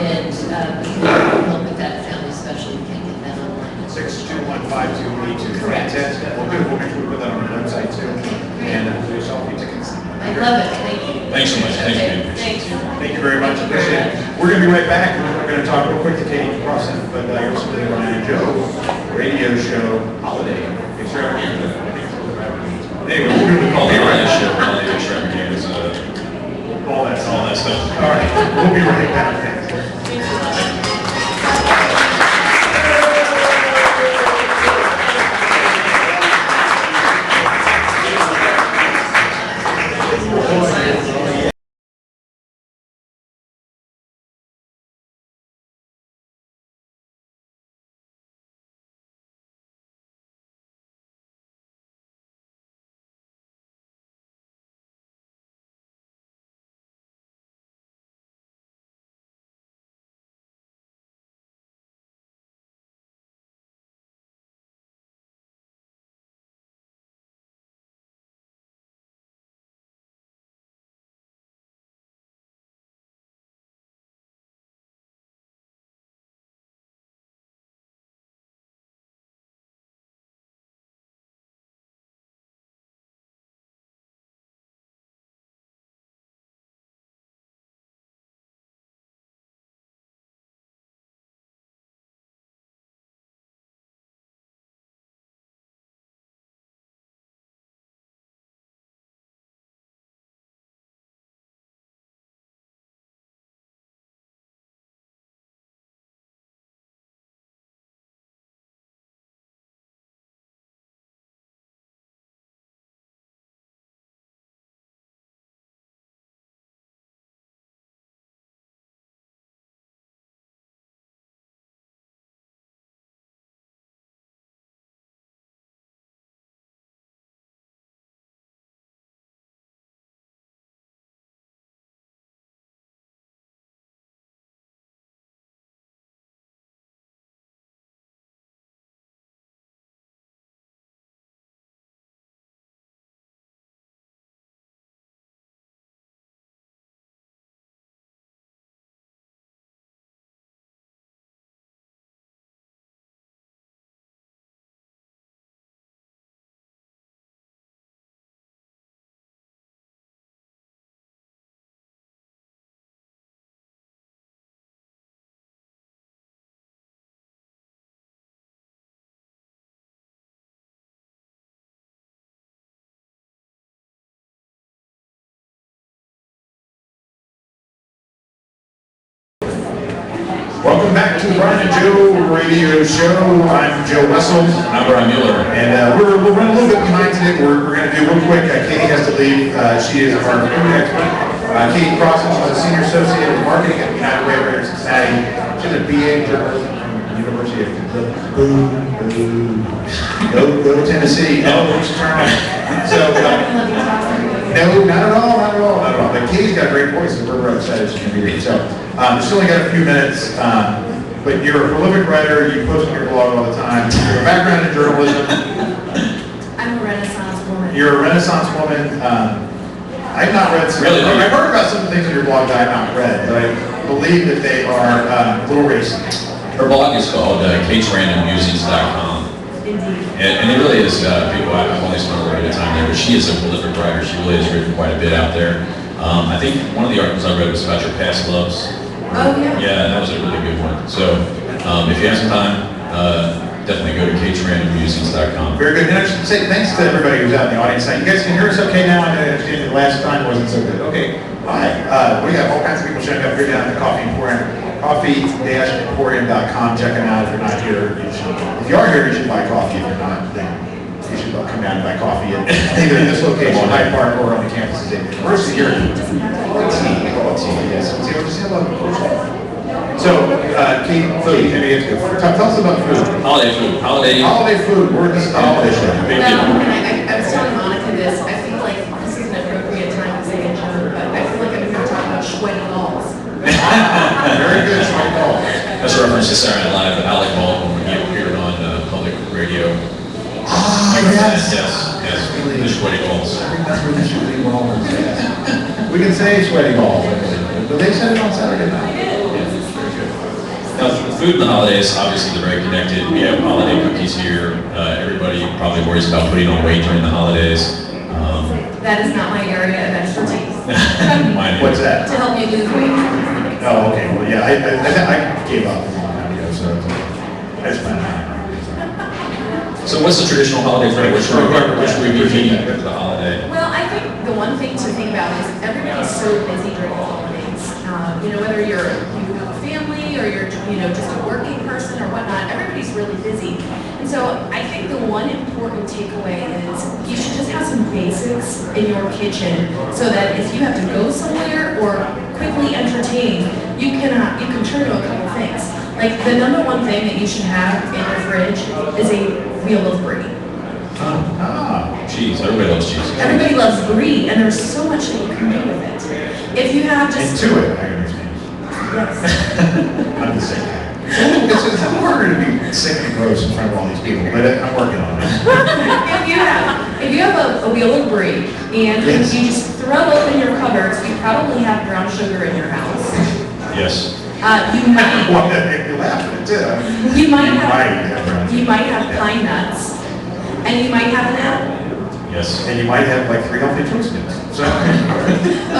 and we can help with that family special. You can get that online. 621-5282. Correct. Fantastic. Well, good. We'll make sure we put that on our website too. And for yourself, you tickets. I love it, thank you. Thanks so much. Thank you, Okay, man. thanks. Thank you very much. Appreciate it. We're going to be right back, and then we're going to talk real quick to Katie Crossan, but you're listening to Ryan and Joe radio show Holiday. Thanks for having me. We'll be right back. Welcome back to Brian and Joe Radio Show. I'm Joe Wessel. I'm Brian Mueller. And we're running a little bit behind today. We're going to do real quick. Katie has to leave. She is our food expert. Katie Crossan, she's a senior associate in marketing at United Way here in Cincinnati. She has a BA in journalism from the University of Go Tennessee. No, so, no, not at all, not at all, not at all. But Katie's got a great voice, and we're really excited she can be here. So, just only got a few minutes, but you're a prolific writer, you post on your blog all the time, you have a background in journalism. I'm a Renaissance woman. You're a Renaissance woman. I've not read some, Really? I've heard about some things on your blog that I've not read, but I believe that they are a little racy. Her blog is called KatesRandomMusings.com. And it really is, people, I've only spent a little bit of time there, but she is a prolific writer. She really has written quite a bit out there. I think one of the articles I read was about your past loves. Oh, yeah. Yeah, that was a really good one. So if you have some time, definitely go to KatesRandomMusings.com. Very good. And I should say thanks to everybody who's out in the audience tonight. You guys can hear us okay now? I understand the last time wasn't so good. Okay. Hi. We have all kinds of people showing up here down at the Coffee Emporium. Coffee-emporium.com. Check them out if you're not here. If you are here, you should buy coffee. If you're not, then you should come down and buy coffee at either this location, Hyde Park, or on the campuses at the university here. Yes. So, Kate, food. Tell us about food. Holiday food. Holiday food. This is the holiday show. Big No, deal. I was telling Monica this. I feel like this is an appropriate time to say a joke, but I feel like I'm going to talk about sweaty balls. Very good. Sweaty balls. That's a reference to Saturday Night Live, Alec Baldwin, when he appeared on public radio. Yes. Yes. The sweaty balls. I remember the sweaty balls. We can say sweaty balls, but they said it on Saturday night. Now, the food in the holidays, obviously they're very connected. We have holiday cookies here. Everybody probably worries about putting on weight during the holidays. That is not my area of expertise. Mine What's is. that? To help you lose weight. Oh, okay. Well, yeah, I gave up a long time ago, so I just went out. So what's the traditional holiday food? Which we be eating for the holiday? Well, I think the one thing to think about is everybody's so busy during the holidays. whether you have a family or you're, just a working person or whatnot, everybody's really busy. And so I think the one important takeaway is you should just have some basics in your kitchen so that if you have to go somewhere or quickly entertain, you can turn to a couple things. Like the number one thing that you should have in your fridge is a wheel of brie. Cheese, everybody loves cheese. Everybody loves brie, and there's so much that you can do with it. If you have just Into it, I understand. yes. I'm just saying. It's harder to be sick and gross in front of all these people, but I'm working on it. If you have a wheel of brie and Yes. you just throw open your cupboards, you probably have brown sugar in your house. Yes. You might Well, that make me laugh at it too. you might Might have have pine nuts, and you might have an apple. Yes. And you might have like 3 healthy choice meals. So,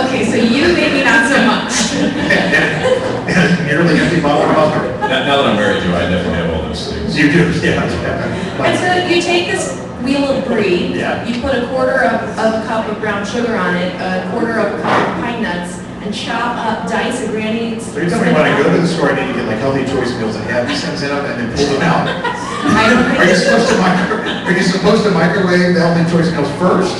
Okay, so you maybe not so much. and a nearly empty bottle of mustard. Now that I'm married to you, I definitely have all those things. You do, yeah. And so you take this wheel of brie, Yeah. you put a quarter of a cup of brown sugar on it, a quarter of a cup of pine nuts, and chop up, dice a granny. So you're telling me when I go to the store, I need to get like healthy choice meals that have these things in them and then pull them out? I don't Are you think so. are you supposed to microwave the healthy choice meals first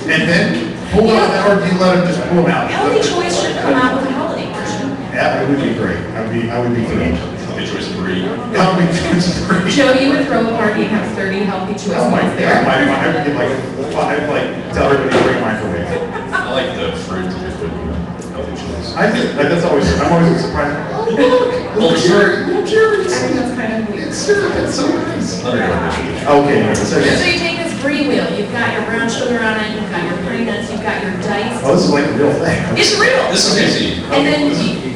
and then pull them out, or do you let them just pull them out? Healthy Choice should come out with a holiday version. Yeah, it would be great. I would be thrilled. Healthy choice of brie. Healthy choice is great. Joe, you would throw a party and have 30 Healthy Choice Oh my meals God, there. I would get like, I'd like tell everybody to bring a microwave. I like the fruit that you put in healthy choice. I think, like, that's always, I'm always surprised. Oh, look, little cherries. I think that's kind of weird. It's syrup, it's so nice. Underrated. Okay, so So yes. you take this brie wheel, you've got your brown sugar on it, you've got your pine nuts, you've got your dice. Oh, this is like the real thing. It's real. This is easy. And then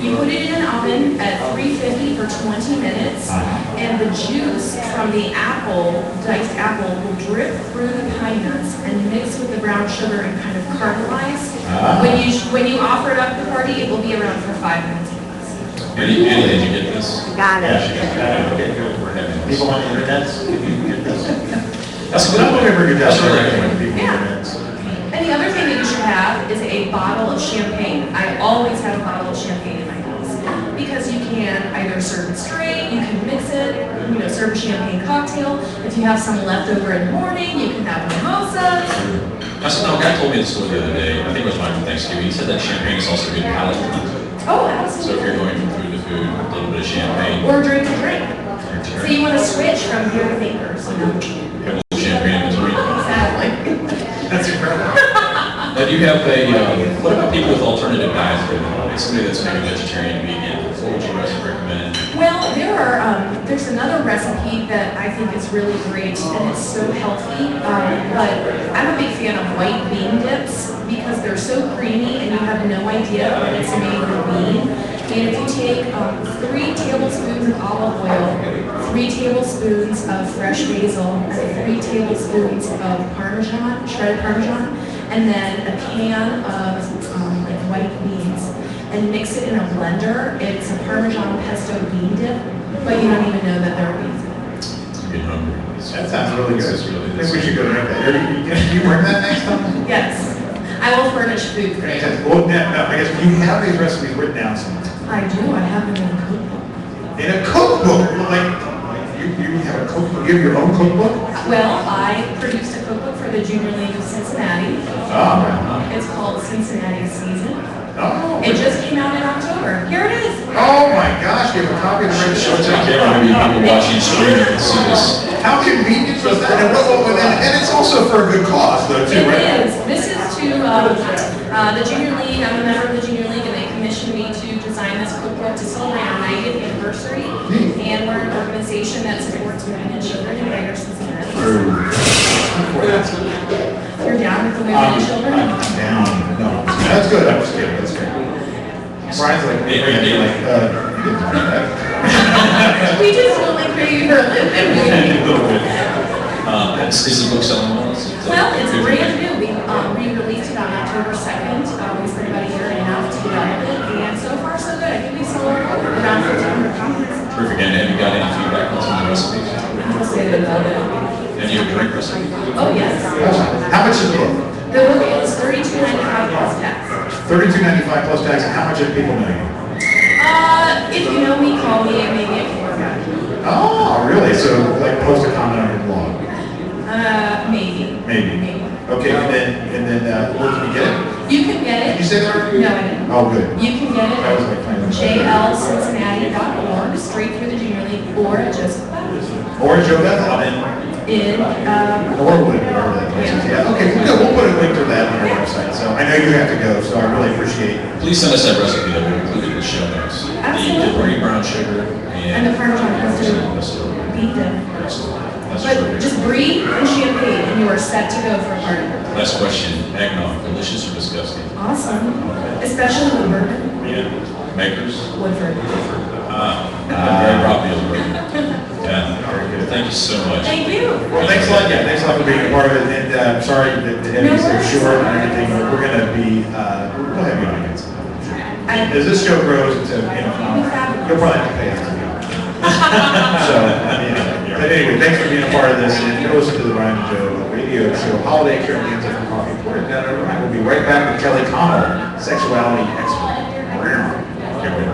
you put it in an oven at 350 for 20 minutes, and the juice from the apple, diced apple, will drip through the pine nuts and mix with the brown sugar and kind of caramelize. When you offer it up at the party, it will be around for 5 minutes. Annie, did you get this? Got Yeah, it. she got it. Okay, good. We're having this. People on the internet, if you can get this. That's But I'm good. over your desk. That's really good. People on the Yeah. internet. And the other thing that you should have is a bottle of champagne. I always have a bottle of champagne in my house because you can either serve it straight, you can mix it, serve a champagne cocktail. If you have some left over in the morning, you can have mimosas. A guy told me this story the other day, I think it was Mike from Thanksgiving, he said that champagne is also good palate cleanser. Oh, So if absolutely. you're going from food to food, a little bit of champagne. Or drink a drink. So you want to switch from beer to vapors, Have a little champagne in between. Exactly. That's incredible. Now, do you have what about people with alternative diets? Like somebody that's maybe vegetarian, vegan, what would you guys recommend? Well, there's another recipe that I think is really great and it's so healthy, but I'm a big fan of white bean dips because they're so creamy and you have no idea when it's made with bean. And if you take 3 tablespoons of olive oil, 3 tablespoons of fresh basil, and 3 tablespoons of Parmesan, shredded Parmesan, and then a can of white beans, and mix it in a blender. It's a Parmesan pesto bean dip, but you don't even know that there are beans in it. I'm getting hungry. That sounds really good. This is really- I think we should go to that. You bring that next time? Yes, I will furnish food for you. Well, no, I guess you have these recipes written down somewhere. I do, I have them in a cookbook. In a cookbook, like, you have a cookbook, you have your own cookbook? Well, I produced a cookbook for the Junior League of Cincinnati. Oh, It's called Cincinnati Season. oh. It just came out in October. Here it is. Oh my gosh, you have a copy of the Show it to the register. camera, maybe people watching stream can see this. How convenient was that? And it's also for a good cause though, too, It right? is. This is to the Junior League. I'm a member of the Junior League, and they commissioned me to design this cookbook to celebrate our 90th anniversary. And we're an organization that supports women and children in Greater Cincinnati. You're down with the women and children? I'm down. No, that's good. I was kidding. That's great. Brian's like, you didn't tell me that. We just really pay you for a living. Is the book selling well? Is it, Well, it's good? brand new. We released it on October 2nd. We spent about a year and a half to develop it, and so far so good. I think we sold around 1,500 copies. Terrific. And have you got any feedback on some of the recipes? I'll say they love it. Any of your drink recipes? Oh, yes. How much is the book? The book is $32.95 plus tax. $32.95 plus tax, and how much do people know you? If you know me, call me and maybe a format. Oh, really? So like post a comment on your blog? Maybe. Maybe. Okay, and then where can you get it? You can get Did it. you say that already? No, I didn't. Oh, good. You can get That was it like playing. jlcincinnati.org, straight through the Junior League, or at Joseph Baptist Or Joe Bethel in in, Norwood, whatever that place is. Yeah, okay, well, good. We'll put a link to that on our website. So I know you have to go, so I really appreciate it. Please send us that recipe that we included in the show notes. The green brown sugar and the Parmesan pesto beat them. But just brie and champagne, and you are set to go for a party. Last question, eggnog, delicious or disgusting? Awesome. Especially with bourbon. Yeah. Makers? Woodford. I'm very proud of you. Yeah, very good. Thank you so much. Thank you. Well, thanks a lot, yeah, thanks a lot for being a part of it, and sorry that the Debbie's so short and everything, but we're gonna be, we'll have you on again sometime. As this show grows, it's a, you'll probably have to pay us to be on. So, but anyway, thanks for being a part of this, and go listen to the Ryan and Joe radio show, Holiday Currently Answer from Coffee. We'll be right back with Kelly Connell, sexuality expert. Get ready.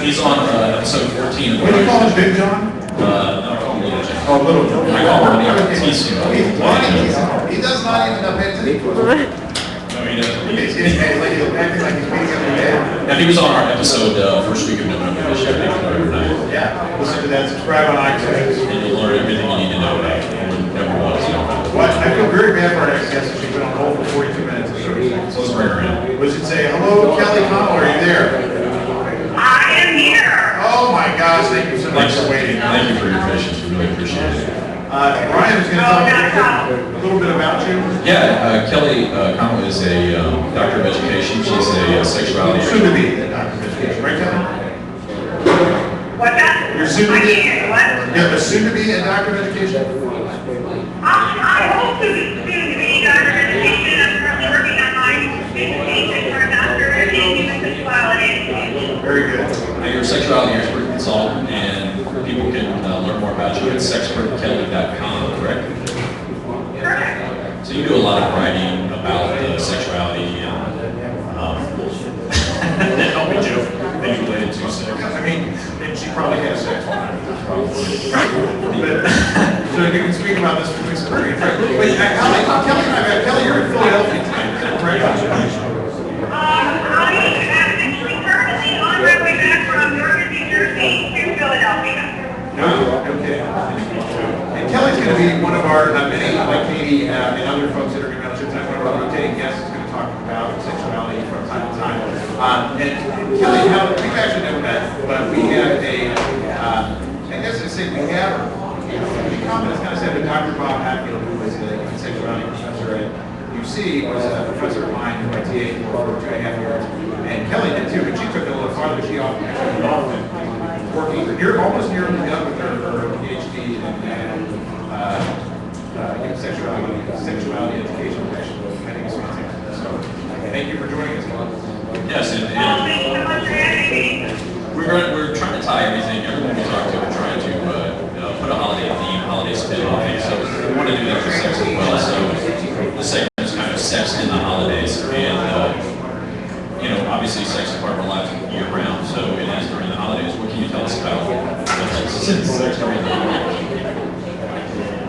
He's on episode 14 of the What do you call him, Big John? I call him Little John. Oh, Little John. I call him T-Suit. He does not even know it. No, he doesn't. He's getting like he's acting like he's beating up your dad. Now, he was on our episode first week of November this year. Yeah, listen to that, subscribe on iTunes. And you'll learn everything you need to know about number one. Well, I feel very bad for our next guest, she's been on hold for 42 minutes. So let's bring her in. We should say, hello, Kelly Connell, are you there? I am here. Oh my gosh, thank you so much for waiting. Thank you for your patience, we really appreciate it. Brian is going to talk a little bit about you. Yeah, Kelly Connell is a doctor of education. She's a sexuality Soon to be a doctor of education, right, Kelly? What's that? You're soon to I be. can't hear you. What? Yeah, but soon to be a doctor of education. I hope to be a doctor of education. I'm currently working on my education for a doctor in human sexuality. Very good. Now, you're a sexuality expert consultant, and people can learn more about you at sexpertkelly.com, correct? Correct. So you do a lot of writing about sexuality and help me joke, maybe related to sex. I mean, and she probably has sex. Probably. So you can speak about this between some very Kelly and I, Kelly, you're in Philadelphia tonight, is that right? I am actually currently on my way back from Northern New Jersey to Philadelphia. Okay. And Kelly's going to be one of our many, like Katie and other folks that are going to be on the show tonight, one of our rotating guests is going to talk about sexuality from time to time. And Kelly, we've actually never met, but we have I guess I say we have, the confidence kind of said that Dr. Bob Hatfield, who was a sexuality professor at UC, was a professor of mine who I TA for 2.5 years. And Kelly did too, but she took it a little farther. She often actually involved in working, you're almost nearly done with her PhD in sexuality education, which I think is fantastic. So thank you for joining us, Kelly. Yes, and Thank you so much for having me. we're trying to tie everything, everyone we talk to, we're trying to put a holiday theme, holiday spin on it. So we want to do that for sex as well. So the segment is kind of sex in the holidays. And, obviously sex is part of our lives year round. So it is during the holidays. What can you tell us about sex during the holidays?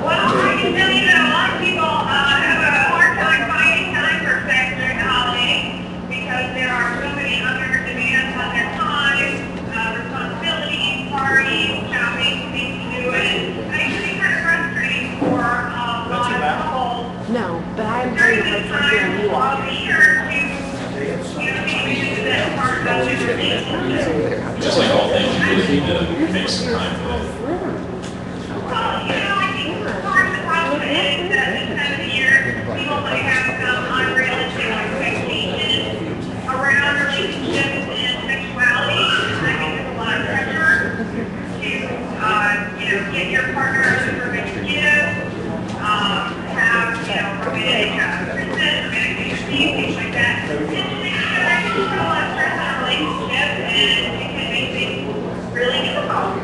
Well, I can tell you that a lot of people have a hard time finding time for sex during the holidays because there are so many other demands on their time, responsibilities, parties, shopping, things to do, and I think it can be kind of frustrating for a lot of couples No, but I'm during pretty this much here time you of are. the year to, maybe use that part of the relationship. Just like all things, you really need to make some time for that. Well, I think part of the problem is that this time of the year, people might have some unrealistic expectations around relationships and sexuality. I think there's a lot of pressure to, get your partner the perfect gift, have, romantic princess, romantic fantasy, things like that. And I think there's a lot of stress on a relationship, and it can make things really difficult.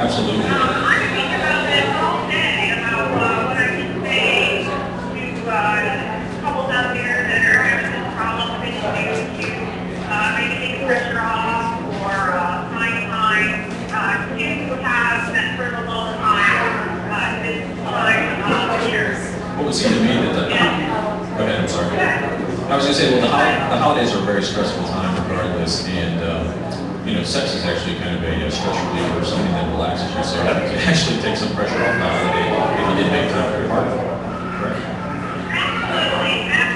Absolutely. I can think about this all day, about what I can say to couples out there that are having this problem with issues to maybe take the pressure off or find time to have that sort of alone time this time of year. What would seem to me that go ahead, I'm sorry. I was going to say, well, the holidays are a very stressful time regardless, and sex is actually kind of a stress reliever, something that relaxes you, so it can actually take some pressure off the holiday if you did make time for your partner. Correct. Absolutely. And,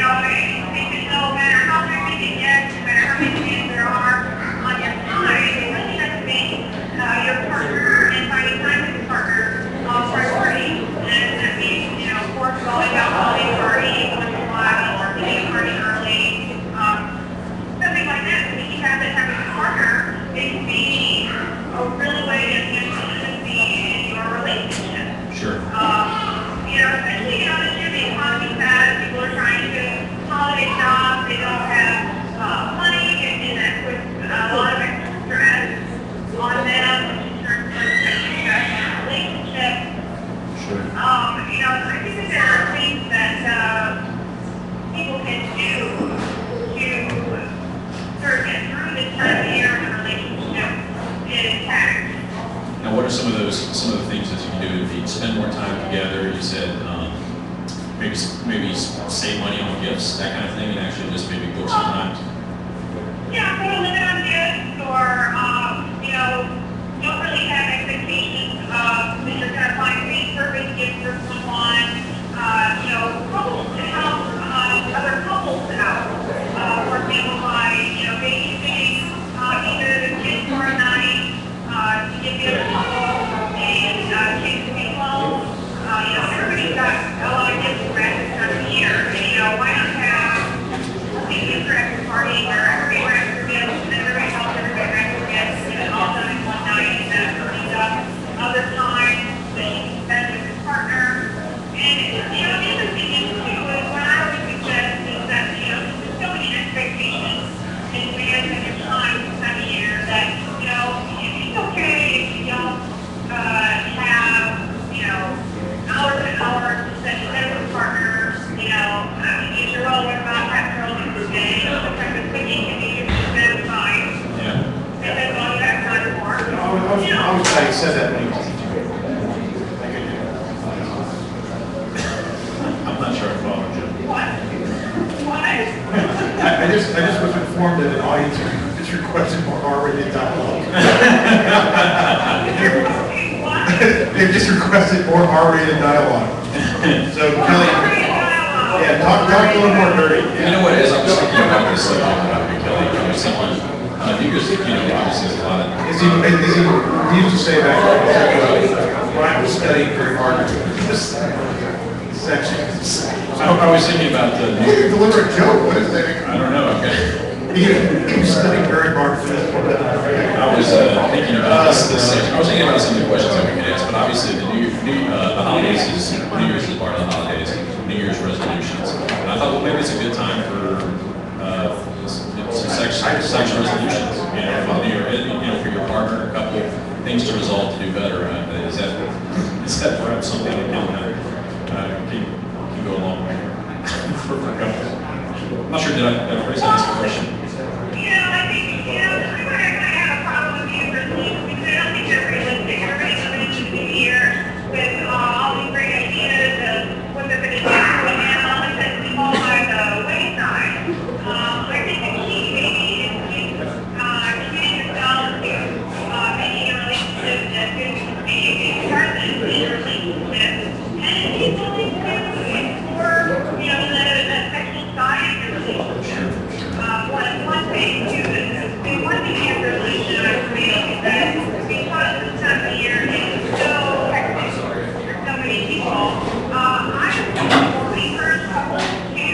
I think that no matter how many you get, no matter how many things there are on your time, it really has to make your partner and finding time with your partner a priority. And that means, of course, going out holiday party once in a while or getting a party early, something like that. So you have that time with your partner, it can be a really way to enhance consistency in your relationship. Sure. Especially, this year the economy's bad, people are trying to holiday shop, they don't have money, and that puts a lot of extra stress on them in terms of stress in a relationship. Sure. I think that there are things that people can do to sort of get through this time of year in a relationship intact. Now, what are some of the things that you can do? If you spend more time together, you said maybe save money on gifts, that kind of thing, and actually just maybe book some time. Yeah, put a limit on gifts, or don't really have expectations of that you're going to find the perfect gift for someone. Couples to help other couples I said that when he was teaching. I'm not sure I followed you. I just was informed that an audience is requesting more R-rated dialogue. They've just requested more R-rated dialogue. So Kelly, yeah, talk a little more dirty. You know what it is? I was thinking about this subject, Kelly. I was thinking, New Year's, obviously there's a lot of. He used to say that Brian was studying very hard for this section. I was thinking about the You can deliver a joke, what is that? I don't know, okay. He was studying very hard for this. I was thinking about this section. I was thinking about some of the questions that we could ask, but obviously the holidays is, New Year's is part of the holidays, New Year's resolutions. And I thought, well, maybe it's a good time for some sex resolutions, for your partner, a couple things to resolve to do better. Is that perhaps something that can go a long way for couples? I'm not sure, did I phrase that as a question? I think, I'm going to have a problem with you for because I don't think they're realistic. Everybody's coming into the new year with all these great ideas of what they're going to do, and all of a sudden we fall by the wayside. I think the key maybe is to commit yourself to making a relationship that's going to be a present in your relationship, and be willing to explore, the sexual side of your relationship. One thing too, one thing you have to realize is that because this time of year is so hectic for so many people, I would encourage couples to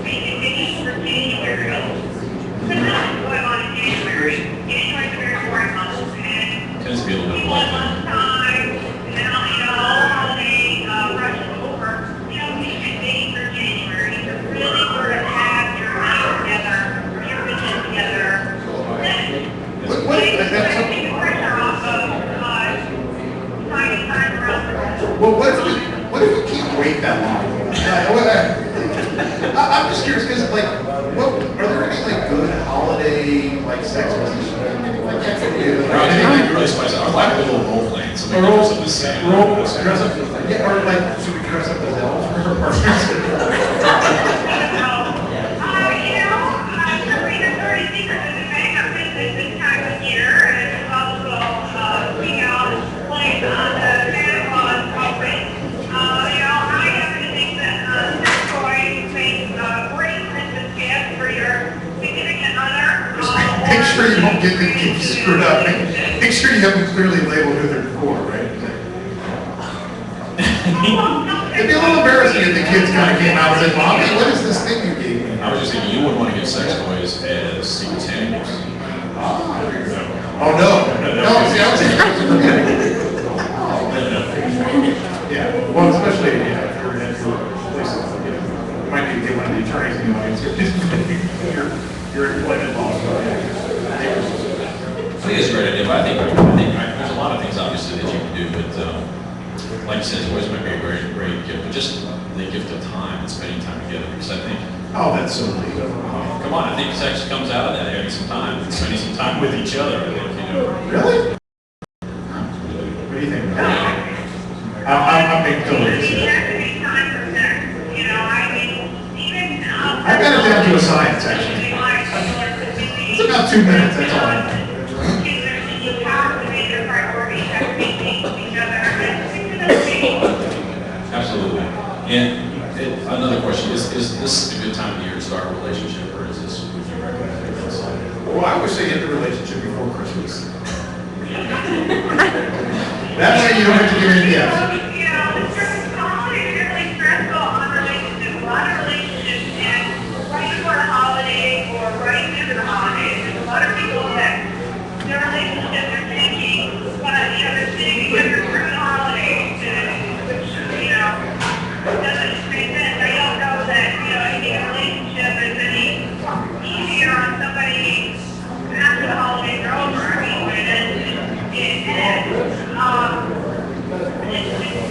make a date for January. But not going on in January. January is a very boring month, and Tends to be a little bit people have blunt. time, and then all holiday rush over. Make a date for January to really sort of have your life together, your vision together. Take the pressure off of finding time around. Well, what if we can't wait that long? I'm just curious, because are there any good holiday sex positions? Anything really spicy. I like the little role playing. So maybe Roll, some of the same. dress up, should we dress up as elves for her partners? This time of year, and also, plays on the Santa Claus puppet. I happen to think that sex toys makes a great Christmas gift for your significant other. Make sure you don't get the gifts screwed up. Make sure you have them clearly labeled who they're for, right? It'd be a little embarrassing if the kids kind of came out and said, "Mommy, what is this thing you gave me?" I was just thinking, you wouldn't want to get sex toys as Secret Santa gifts. Oh, no, see, I was yeah, well, especially, if you're in places, you might need to get one of the attorneys in the audience, your employment law. I think it's a great idea, but I think there's a lot of things obviously that you can do, but like you said, toys might be a great gift, but just the gift of time and spending time together, because I think, Oh, that's so legal. come on, I think sex comes out of that, having some time, and spending some time with each other, I think, Really? What do you think? I'm being totally serious. I've got it down to a science, actually. It's about 2 minutes, that's all I know. Absolutely. And another question, is this a good time of year to start a relationship, or is this, would you recommend this? Well, I wish they get the relationship before Christmas. That way you don't have to give any yes. Holidays are really stressful on relationships. A lot of relationships end right before the holidays or right into the holidays. There's a lot of people that their relationships are thinking, but they're sitting together through the holidays, which doesn't make sense. I don't know that any relationship is any easier on somebody after the holidays are over. I mean, when it ends. It's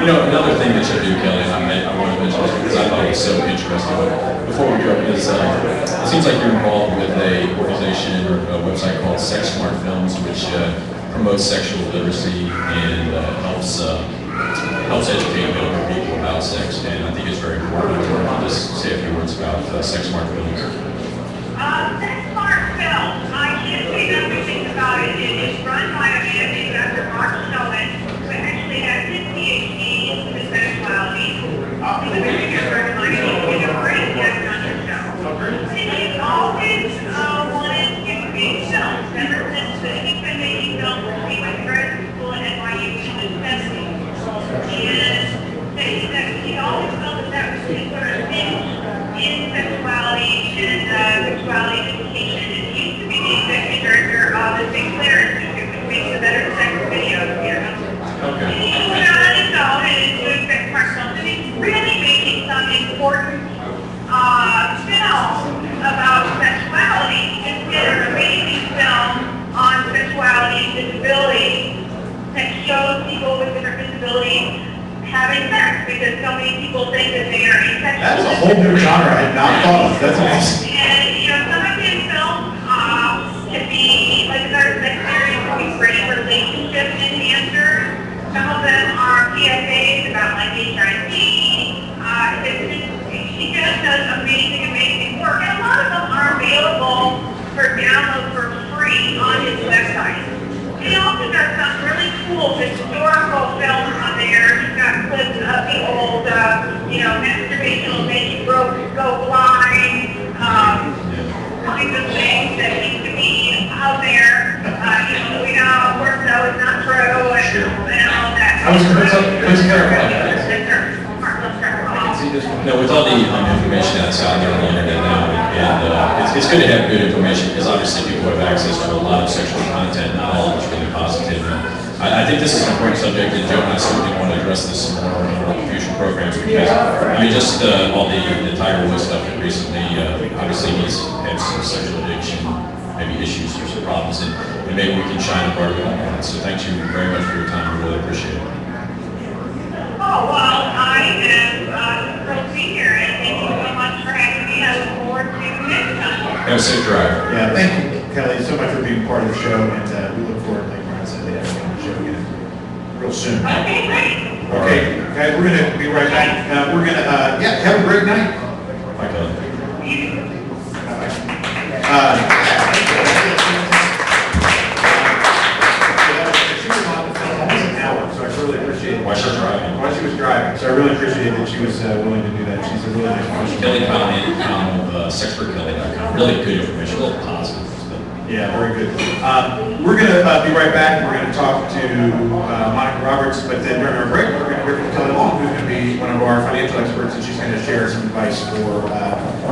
You know, another thing that you do, Kelly, and I want to mention this because I thought it was so interesting. Before we go, is it seems like you're involved with a organization or a website called Sex Smart Films, which promotes sexual literacy and helps educate younger people about sex. And I think it's very important. I'll just say a few words about Sex Smart Films. Sex Smart Film, I can't say nothing things about it. It is run by a man named Dr. Mark Sheldon, who actually has his PhD in sexuality. He's a very good friend of mine, and he's a great guest on your show. And he's always wanted to create films, ever since he's been making films since he was in graduate school at NYU in the 70s. And he always felt that was his sort of niche in sexuality and sexuality education. And he used to be the executive director of the Sinclair Institute, which makes the better sex videos here. Okay. And he went on his own and is doing sex smart films, and he's really making some important films about sexuality. Just did an amazing film on sexuality and disability that shows people with different disabilities having sex, because so many people think that they are asexual. That's a whole new genre I had not thought of. That's amazing. And, you know, some of his films can be, like the sex series can be great relationship enhancers. Some of them are PSAs about like HIV. He just does amazing work. And a lot of them are available for download for free on his website. He also does some really cool historical films on there. He's got clips of the old, masturbation will make you go blind, kinds of things that need to be out there. We know, work though it's not true, and all that. I was going to clarify that. No, with all the information that's out there on the internet now, and it's good to have good information because obviously people have access to a lot of sexual content, not all of it's really positive. And I think this is an important subject, and Joe and I certainly want to address this some more in our future programs because, just all the Tiger Woods stuff that recently, obviously he's had some sexual addiction, maybe issues or some problems, and maybe we can shine a bright light on it. So thank you very much for your time. We really appreciate it. Oh, well, I am thrilled to be here, and thank you so much for having me. I look forward to next time. Have a safe drive. Yeah, thank you, Kelly, so much for being part of the show, and we look forward, like Brian said, to having you on the show again real soon. Okay, great. Okay, guys, we're going to be right back. We're going to, have a great night. Bye, Kelly. She was on the film almost an hour, so I really appreciate it. While she was driving. While she was driving, so I really appreciate that she was willing to do that. She's a really nice person. Kelly found me at sexpertkelly.com. Really good information, a little positive. Yeah, very good. We're going to be right back. We're going to talk to Monica Roberts, but then during our break, we're going to hear from Kelly Long, who's going to be one of our financial experts, and she's going to share some advice for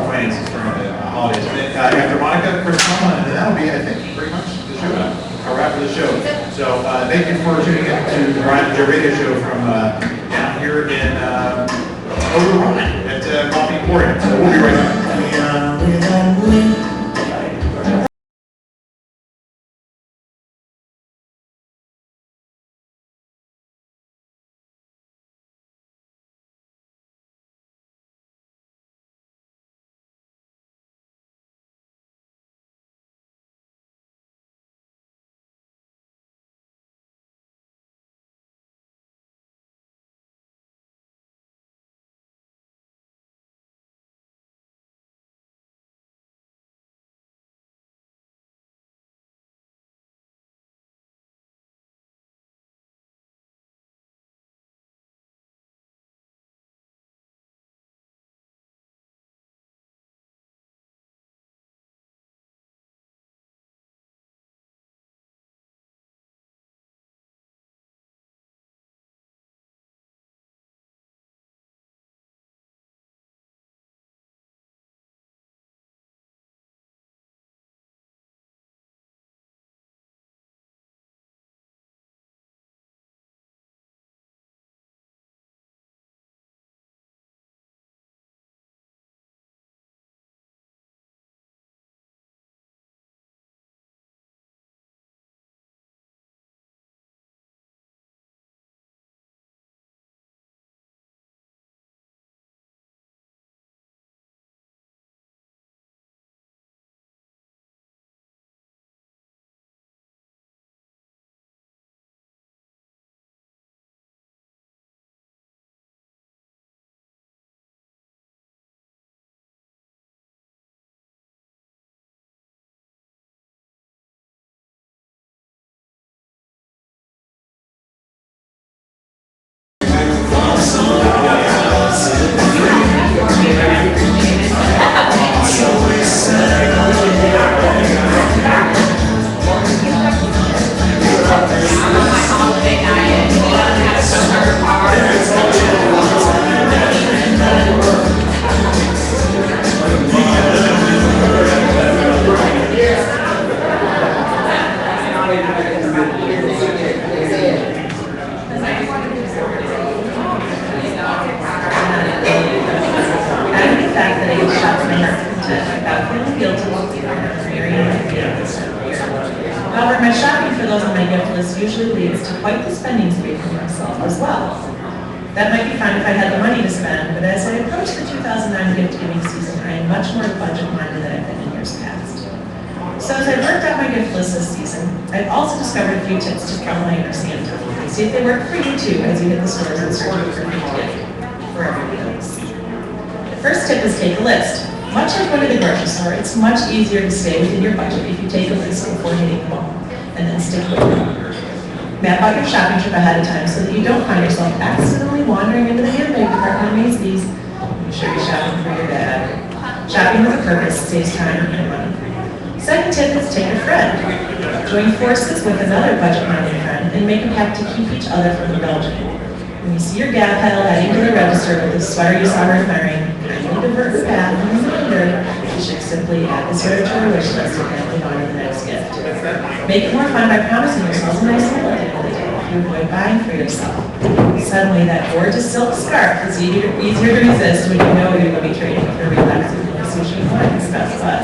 finances during the holidays. And then after Monica, Chris Tomlin, and then that'll be, I think, pretty much the show, a wrap of the show. So thank you for tuning in to the Ryan and Joe Radio Show from down here in over the Rhine at Coffee Emporium. So we'll be right back. quite the spending spree for myself as well. That might be fine if I had the money to spend, but as I approach the 2009 gift-giving season, I am much more budget-minded than I've been in years past. So as I worked out my gift list this season, I've also discovered a few tips to trouble my inner Santa. See if they work for you too as you hit the stores and search for a gift for everybody else. The first tip is take a list. Much like going to the grocery store, it's much easier to stay within your budget if you take a list before hitting the mall, and then stick with it. Map out your shopping trip ahead of time so that you don't find yourself accidentally wandering into the handbag department of Macy's. You should be shopping for your dad. Shopping with a purpose saves time and money. Second tip is take a friend. Join forces with another budget-minded friend and make a pact to keep each other from indulging. When you see your gal pal heading to the register with the sweater you saw her admiring, kindly divert the path and reminder you should simply add the sweater to her wish list and family on to the next gift. Make it more fun by promising yourself a nice meal at the end of the day if you avoid buying for yourself. Suddenly, that gorgeous silk scarf is easier to resist when you know you're going to be trading for relaxing sushi and wine and stuff. But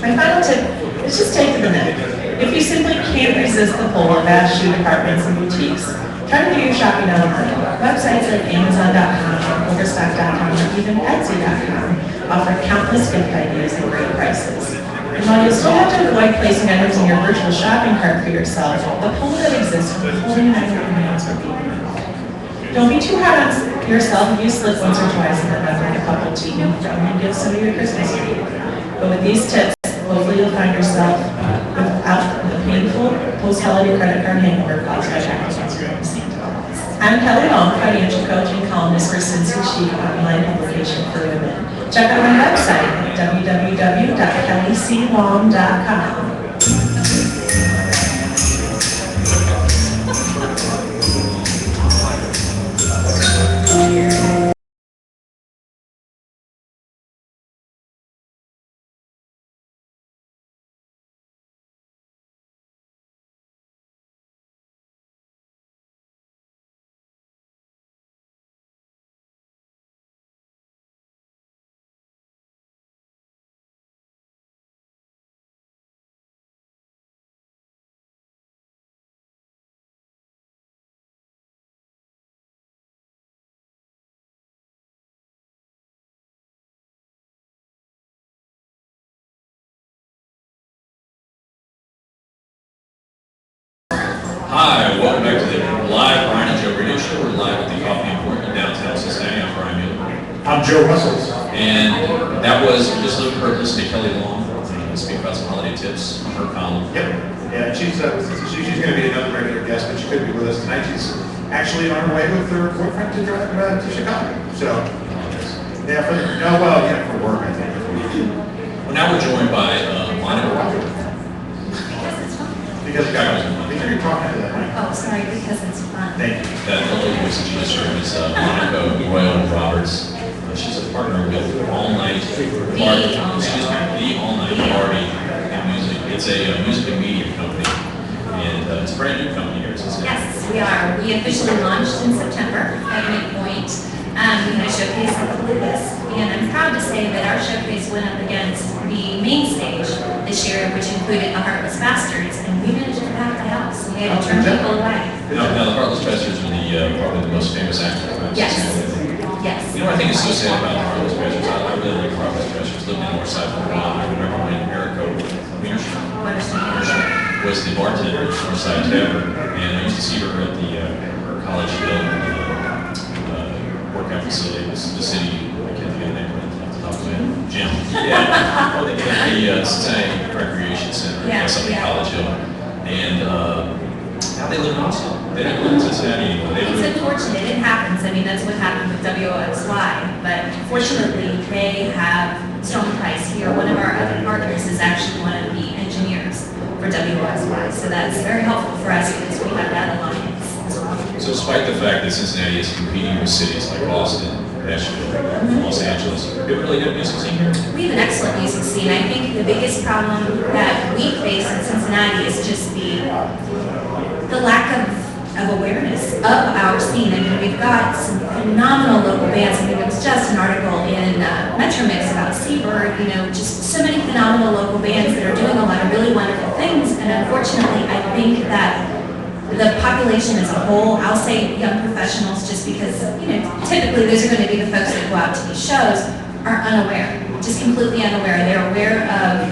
my final tip is just take to the net. If you simply can't resist the pull of vast shoe departments and boutiques, try to do your shopping online. Websites like Amazon.com, Overstock.com, or even Etsy.com offer countless gift ideas and great prices. And while you still have to avoid placing items in your virtual shopping cart for yourself, the pull that exists from holding an item in your hands will be enough. Don't be too hard on yourself if you slip once or twice and end up with a couple cheating and give some of your Christmas tree. But with these tips, hopefully you'll find yourself without the painful post-holiday credit card hangover caused by actions from Santa. I'm Kelly Long, financial coach and columnist for Cincy Chic online publication for women. Check out my website at www.kellyclong.com. Hi, welcome back to the live Brian and Joe Radio Show. We're live at the Coffee Import in downtown Cincinnati. I'm Brian Mueller. I'm Joe Russell. And that was Just Live Purpose to Kelly Long. Speak about some holiday tips on her column. Yep. Yeah, she's going to be another regular guest, but she couldn't be with us tonight. She's actually on her way with her boyfriend to drive to Chicago. So, yeah, for work, I think. Well, now we're joined by Monica Walker. Because you're talking to that, right? Oh, sorry, because it's fun. Thank you. That lovely voice that you just heard is Monica Royal Roberts. She's a partner with All Night Party. The All Night Party and Music. It's a music and media company, and it's a brand new company here. Yes, we are. We officially launched in September at Midpoint. We had a showcase at the Lucas, and I'm proud to say that our showcase went up against the main stage this year, which included the Heartless Bastards, and we managed to pack the house. We had to turn people away. Now the Heartless Bastards are probably the most famous actors. Yes. Yes. You know what I think is so sad about the Heartless Bastards? I really like the Heartless Bastards. Lived in the North Side for a while. I remember when Erica was the bartender at Northside Tavern, and I used to see her at the her College Hill workout facility, the city. I can't think of the name of it off the top of my head. Gym. Yeah. Oh, the Cincinnati Recreation Center. Yeah, Up in yeah. College Hill, and now they live in Austin. They don't live in Cincinnati anymore. They It's live. unfortunate, it happens. I mean, that's what happened with WOXY, but fortunately, they have strong ties here. One of our other partners is actually one of the engineers for WOXY, so that's very helpful for us because we have that alliance as well. So despite the fact that Cincinnati is competing with cities like Boston, Nashville, Los Angeles, we have a really good music scene here. We have an excellent music scene. I think the biggest problem that we face in Cincinnati is just the lack of awareness of our scene. I mean, we've got some phenomenal local bands. I mean, there was just an article in Metro Mix about Seabird, just so many phenomenal local bands that are doing a lot of really wonderful things. And unfortunately, I think that the population as a whole, I'll say young professionals, just because, typically those are going to be the folks that go out to these shows, are unaware, just completely unaware. They're aware of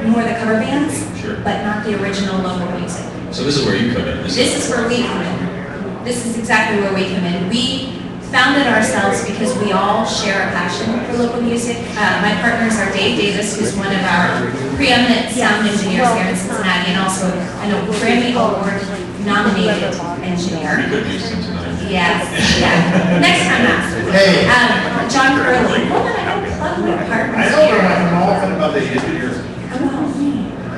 more the cover bands, Sure. but not the original local music. So this is where you come in. This is where we come in. This is exactly where we come in. We founded ourselves because we all share a passion for local music. My partners are Dave Davis, who's one of our preeminent sound engineers here in Cincinnati, and also an Grammy Award nominated engineer. Good news tonight. Yes, yeah. Next time, ask. Hey. John Curley. Hold on, I gotta plug my partners I know here. I'm all fan about the engineers.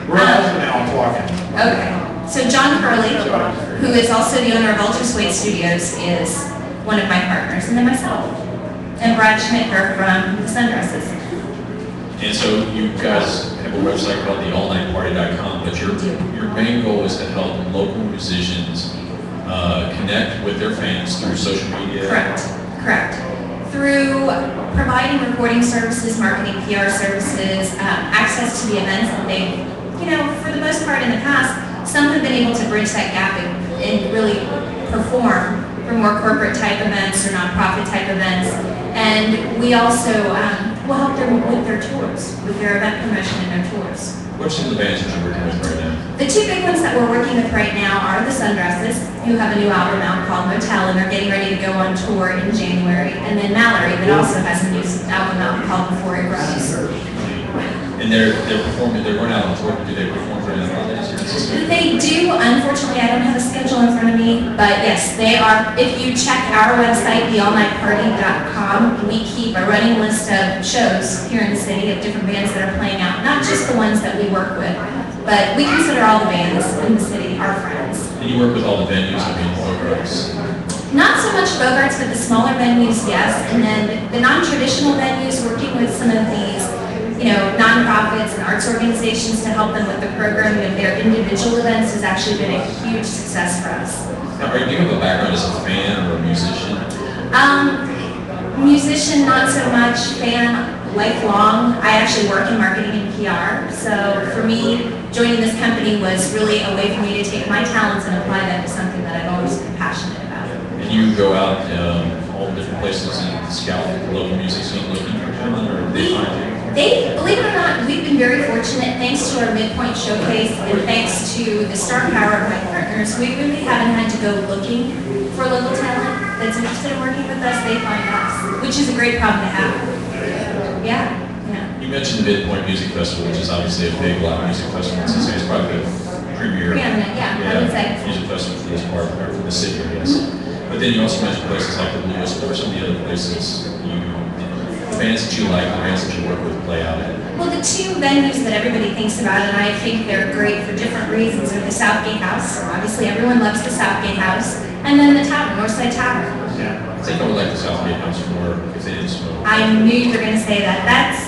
We're also now talking. Okay, so John Curley, who is also the owner of Ultra Suede Studios, is one of my partners, and then myself, and Brad Schmittger from the Sundresses. And so you guys have a website called theallnightparty.com, but your main goal is to help local musicians connect with their fans through social media. Correct. Through providing recording services, marketing, PR services, access to the events that they, for the most part in the past, some have been able to bridge that gap and really perform for more corporate type events or nonprofit type events. And we also will help them with their tours, with their event promotion and their tours. What are some of the bands that you're working with right now? The two big ones that we're working with right now are the Sundresses, who have a new album out called Motel, and they're getting ready to go on tour in January. And then Mallory, that also has a new album out called Before It Grows. And they're performing, they're going out on tour, do they perform for any holidays? They do. Unfortunately, I don't have a schedule in front of me, but yes, they are. If you check our website, theallnightparty.com, we keep a running list of shows here in the city of different bands that are playing out, not just the ones that we work with, but we consider all the bands in the city our friends. And you work with all the venues, I mean, Bogarts. Not so much Bogarts, but the smaller venues, yes. And then the non-traditional venues, working with some of these nonprofits and arts organizations to help them with the programming of their individual events has actually been a huge success for us. Now, do you have a background as a fan or a musician? Musician, not so much. Fan, lifelong. I actually work in marketing and PR. So for me, joining this company was really a way for me to take my talents and apply them to something that I've always been passionate about. And you go out all different places and scout local music scene looking for talent, or they find you? Believe it or not, we've been very fortunate, thanks to our Midpoint Showcase and thanks to the star power of my partners. We really haven't had to go looking for local talent that's interested in working with us. They find us, which is a great problem to have. Yeah. You mentioned the Midpoint Music Festival, which is obviously a big live music festival in Cincinnati. It's probably the premier Preeminent, I would say. music festival for this part, or for the city, I guess. But then you also mentioned places like the Blues. What are some of the other places the bands that you like, the bands that you work with play out at? Well, the two venues that everybody thinks about, and I think they're great for different reasons, are the Southgate House. Obviously, everyone loves the Southgate House. And then the Tavern, Northside Tavern. I think I would like the Southgate House more if they didn't smoke. I knew you were going to say that. That's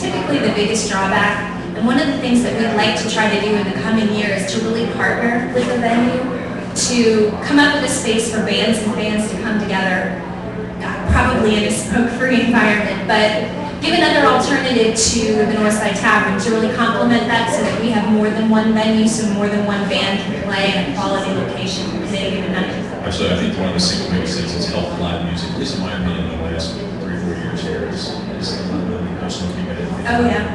typically the biggest drawback. And one of the things that we'd like to try to do in the coming year is to really partner with the venue to come up with a space for bands and fans to come together, probably in a smoke-free environment, but give another alternative to the Northside Tavern to really complement that so that we have more than one venue, so more than one band can play in a quality location in any given night. Actually, I think one of the single biggest things that's helped live music, at least in my opinion, in the last 3-4 years here, is no smoking at it. Oh, yeah.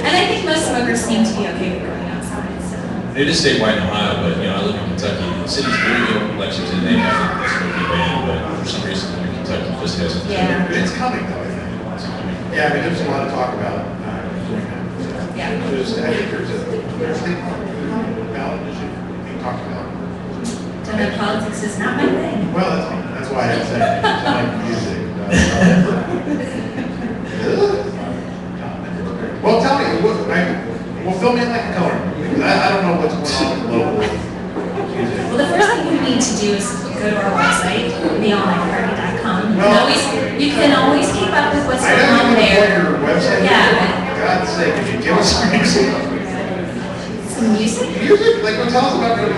And I think most smokers seem to be okay with going outside, so. It is statewide in Ohio, but I live in Kentucky. The city's Louisville, Lexington, they have a smoking ban, but for some reason Kentucky just hasn't. Yeah. It's coming though, I think. Yeah, I mean, there's a lot of talk about doing that. So Yeah. I think there's a state ballot issue being talked about. Don't know, politics is not my thing. Well, that's why I said it. I like music. Well, tell me, well, fill me in like a color. I don't know what's going on with local music. Well, the first thing you need to do is go to our website, theallnightparty.com. You can always keep up with what's I going on know you there. your website. Yeah. For God's sake, could you give us some music? Some music? Music? Like, well, tell us about it.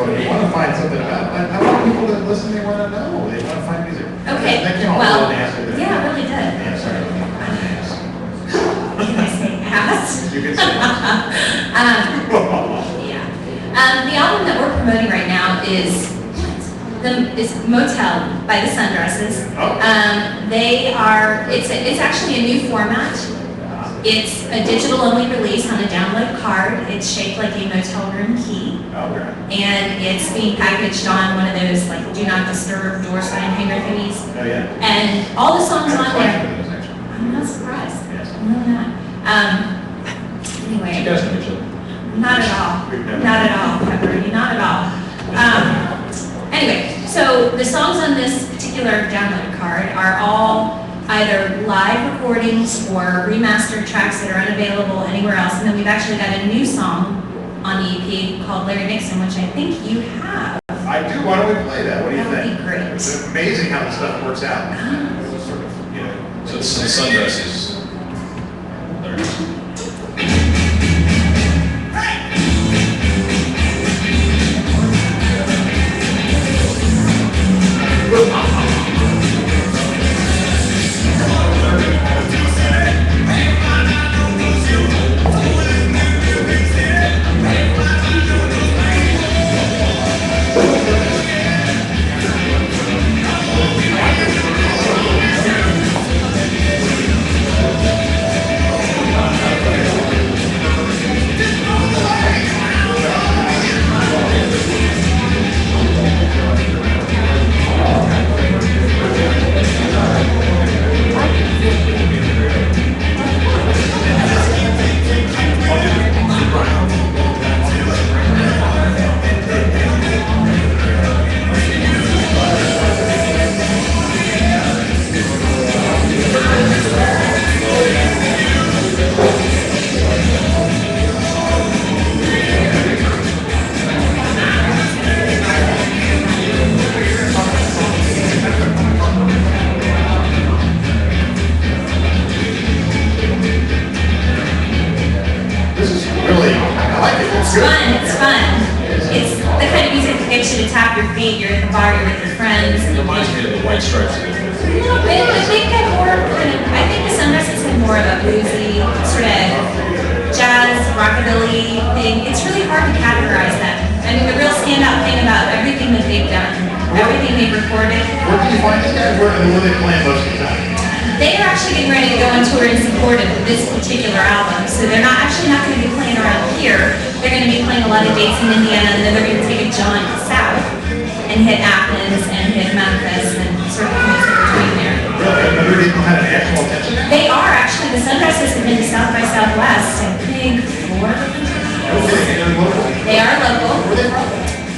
You want to find something about it. I want people that listen, they want to know. They want to find music. Okay. That came off Well, really nasty there. yeah, it really did. Yeah, sorry. Can I say ass? You can say it. Yeah. The album that we're promoting right now is Motel by the Sundresses. It's actually a new format. It's a digital-only release on a download card. It's shaped like a motel room key. And it's being packaged on one of those like do not disturb door sign hanger thingies. Oh, yeah. And all the songs on there. I'm not surprised. I'm really not. Anyway. You guys know each other. Not at all. Not at all, Pepperoni, not at all. Anyway, so the songs on this particular download card are all either live recordings or remastered tracks that are unavailable anywhere else. And then we've actually got a new song on the EP called Larry Nixon, which I think you have. I do. Why don't we play that? What do you That would think? be great. It's amazing how this stuff works out. Sort of, you know. So this is the Sundresses. There it is. It's fun, it's fun. It's the kind of music that gets you to tap your feet, you're at the bar, you're with your friends. It reminds me of the White Stripes. A little bit, but they get more kind of, I think the Sundresses have more of a bluesy, sort of jazz, rockabilly thing. It's really hard to categorize them. I mean, the real standout thing about everything that they've done, everything they've recorded. Where can you find these guys? Where are they playing most of the time? They are actually getting ready to go on tour in support of this particular album. So they're not going to be playing around here. They're going to be playing a lot of dates in Indiana, and then they're going to take a jaunt south and hit Athens and hit Memphis and sort of mix in between there. Really? They're getting kind of national attention now? They are actually. The Sundresses have been to South by Southwest, I think, 4 different times. They are local. Where are they from?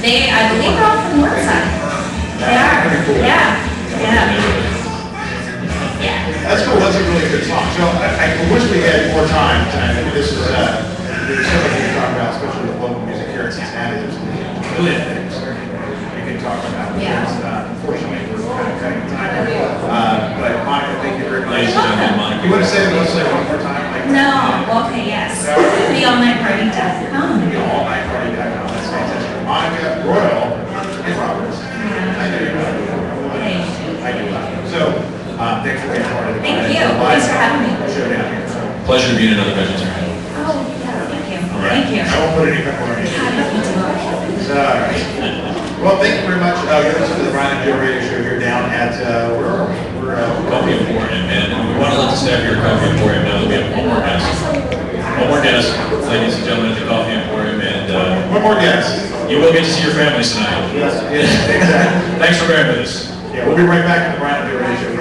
I believe they're all from the north side. They are. Yeah. Yeah. That's cool. That's a really good song. So I wish we had more time tonight. I mean, this is there's so much to talk about, especially with local music here in Cincinnati. There's a million things we can talk about. Yeah. Unfortunately, we're kind of cutting time. But Monica, thank you very much. Ladies and gentlemen, Monica. You want to say the website one more time? No. Okay. Yes. TheAllNightParty.com. TheAllNightParty.com. That's fantastic. Monica Royal and Roberts. I know you know. I do. So. Thanks for being part of the Thank you. Thanks for having me. show down here. So, Pleasure to be in another vegetarian. Oh, yeah. Thank you. all right. Thank you. I won't put any pepper on it. So, all right. Well, thank you very much. You're listening to the Brian and Joe Radio Show here down at where are we? We're Coffee Emporium, and we want to let the staff here at Coffee Emporium know that we have one more guest. One more guest, ladies and gentlemen, at the Coffee Emporium, and one more guest. you will get to see your families tonight. Yes, exactly. Thanks for bearing with us. Yeah, we'll be right back on the Brian and Joe Radio Show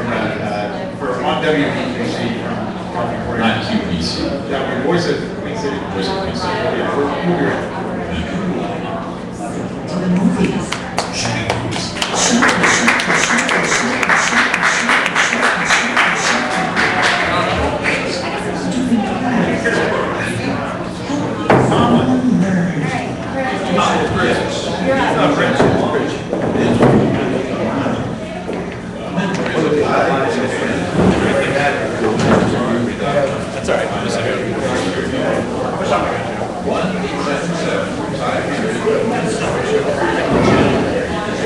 from on WPC from Coffee Emporium. Not QVC. Yeah, Voice of Queen City. Voice of Queen City. Yeah, we'll be right back. That's all right. I'm just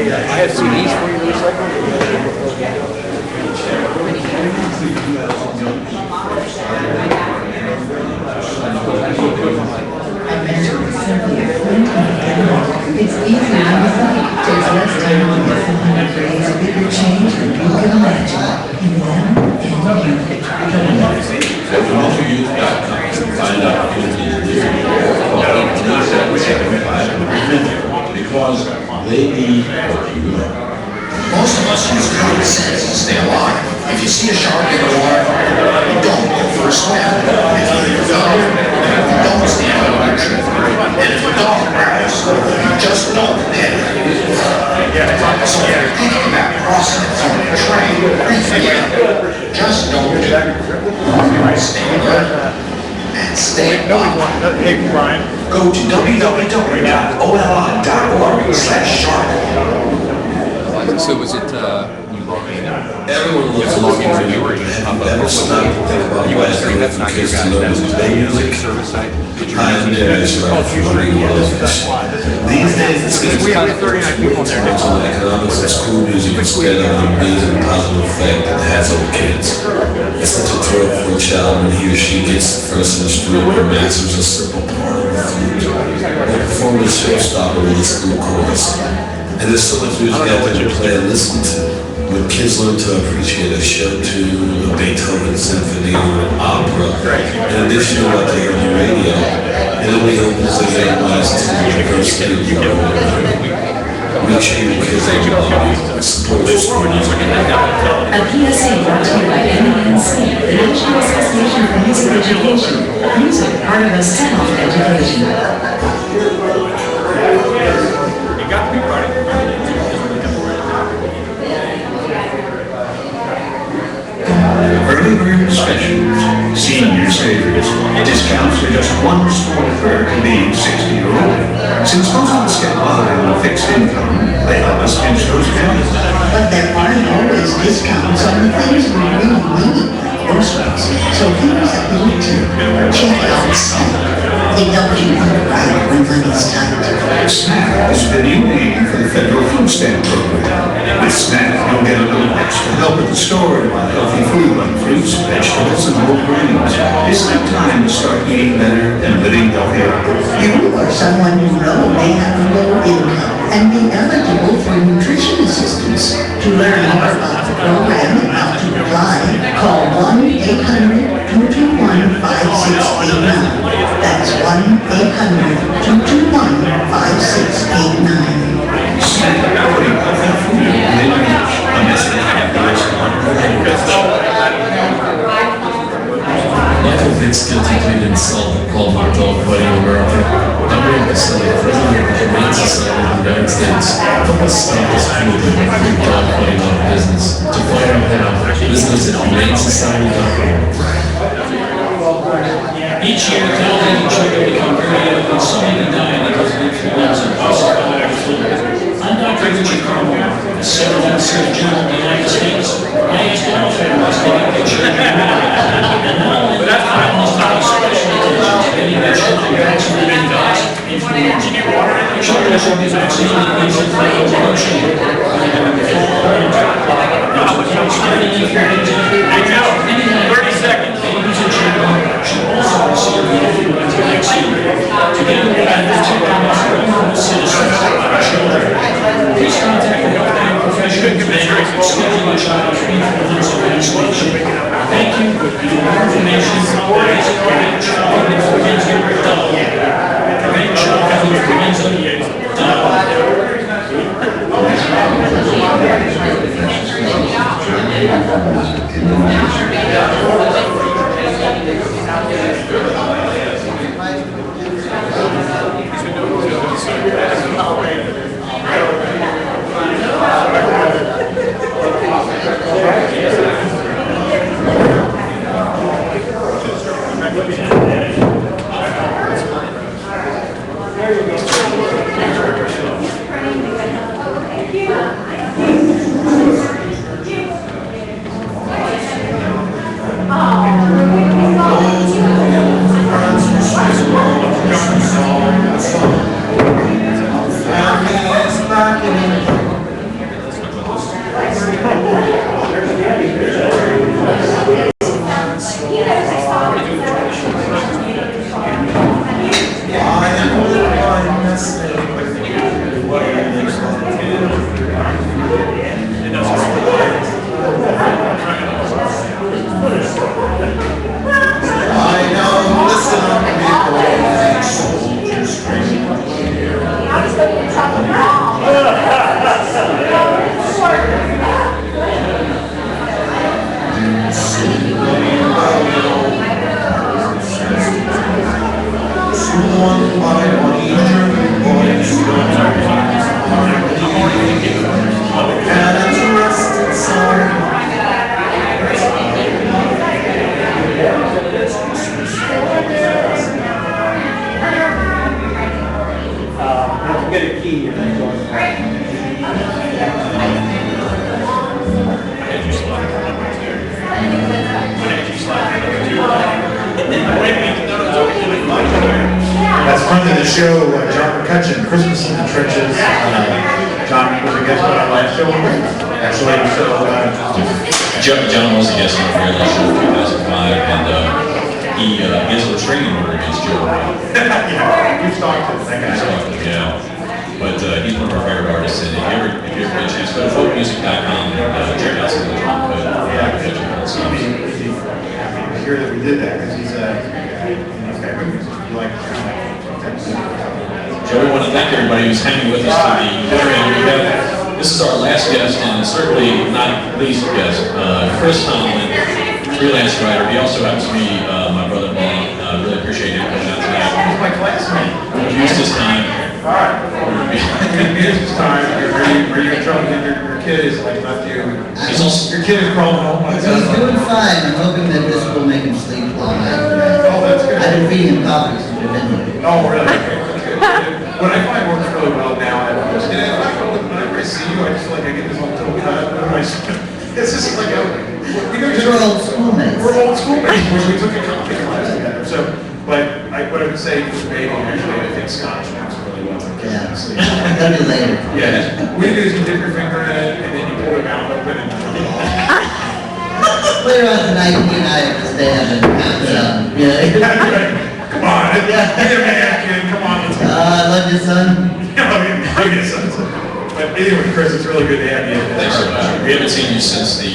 I have CDs for you to recycle. It's easier than you think. Takes less time to get 400 grades, a bigger change than you can imagine. In them and you. Find opportunities because they need what you do. Most of us use common sense to stay alive. If you see a shark in the water, don't go for a swim. If you don't stand on your trip. And if a dog growls, you just don't pet it. So if you're thinking about crossing it on a train, just don't do it. Stay alert and stay alive. Hey, Brian. Go to www.olli.org/shark. So was it, Everyone looks along into you. Never stop to think about why that's not your guys' music service site? pioneers around free worlds. These days, it's going to be kind of 39 people in there. Economics and school music instead of the amazing positive effect it has on kids. It's such a thrill for a child when he or she gets first in the street or masters a simple part of the flute. They perform a showstopper with a school chorus. And there's so much music out there to play and listen to. When kids learn to appreciate a show tune, a Beethoven symphony, or an opera, in addition to what they hear on the radio, it only opens their eyes to the diversity of the world. Make sure your kids are support your sport. A PSA brought to you by NENC, the National Association for Music Education. Music, part of a sound education. You got to be party. Early bird specials, seniors favorites, discounts for just one store per convenient 60 or older. Since most of us get by on a fixed income, they help us pinch those pennies. But there aren't always discounts on the things we really need, groceries. So here's a little tip. Check out SNAP. They help you underwrite when money's tight. SNAP is the new name for the federal food stamp program. With SNAP, you'll get a little extra help at the store to buy healthy food like fruits, vegetables, and whole grains. Isn't it time to start eating better and living healthier? You or someone you know may have a low income and be eligible for nutrition assistance. To learn more about the program and how to apply, call 1-800-221-5689. That's 1-800-221-5689. SNAP, putting healthy food in reach. A message Michael Vick's guilty plea didn't solve the problem of dog fighting in America. I'm willing to say the President of the Humane Society of the United States help us stop this movement of free dog fighting out of business. To find out how, visit us at humanesociety.org. Each year, thousands of children become very ill and so many die because of influenza caused by flu. I'm Dr. Richard Carmore, the Center Surgeon General of the United States. I ask all families to get their children vaccinated. And not only that, I must pay special attention to getting their children vaccinated against influenza. Children should be vaccinated against influenza or shingles. Any 30 seconds. Babies and children should also receive the influenza vaccine. Together, we have protect citizens, children. Please contact a healthcare professional to schedule a child's influenza vaccination. Thank you, and for more information, visit PreventChildInfluenza.org. Oh, to the show, John McCutcheon, Christmas in the Trenches. John was a guest on our last show, actually, so, John was a guest on the last show in 2005, and he has a restraining order against Joe. yeah, we've talked to that guy. Yeah, but he's one of our favorite artists, and if you ever get a chance, go to folkmusic.com and check out some of the drum code. Happy to hear that we did that, because he's got good music. You like Joe, we want to thank everybody who's hanging with us to the dinner, and we have, this is our last guest, and certainly not least guest, Chris Tomlin, freelance writer. He also happens to be my brother-in-law. Really appreciate him coming out tonight. He's my classmate. Used his time. All right. Here's this time, where you're trying to get your kid is like left you. Your kid is crawling home. He's doing fine. I'm hoping that this will make him sleep long night tonight. Oh, that's good. I've been feeding him coffee since we've been here. Oh, really? That's good. What I find works really well now, and whenever I see you, I just like, I get this little toe cut. It's just like, We're old schoolmates. We're old schoolmates, we took a coffee class together, so, but what I would say for baby, usually I think scotch works really well. Yeah. That'll be later. Yeah, what you do is you dip your finger in it, and then you pull it out open and. Later on tonight, he and I have to stand and count down. Yeah. Come on, be a man, kid, come on, let's go. I love you, son. I guess so. But anyway, Chris, it's really good to have you. Thanks so much. We haven't seen you since the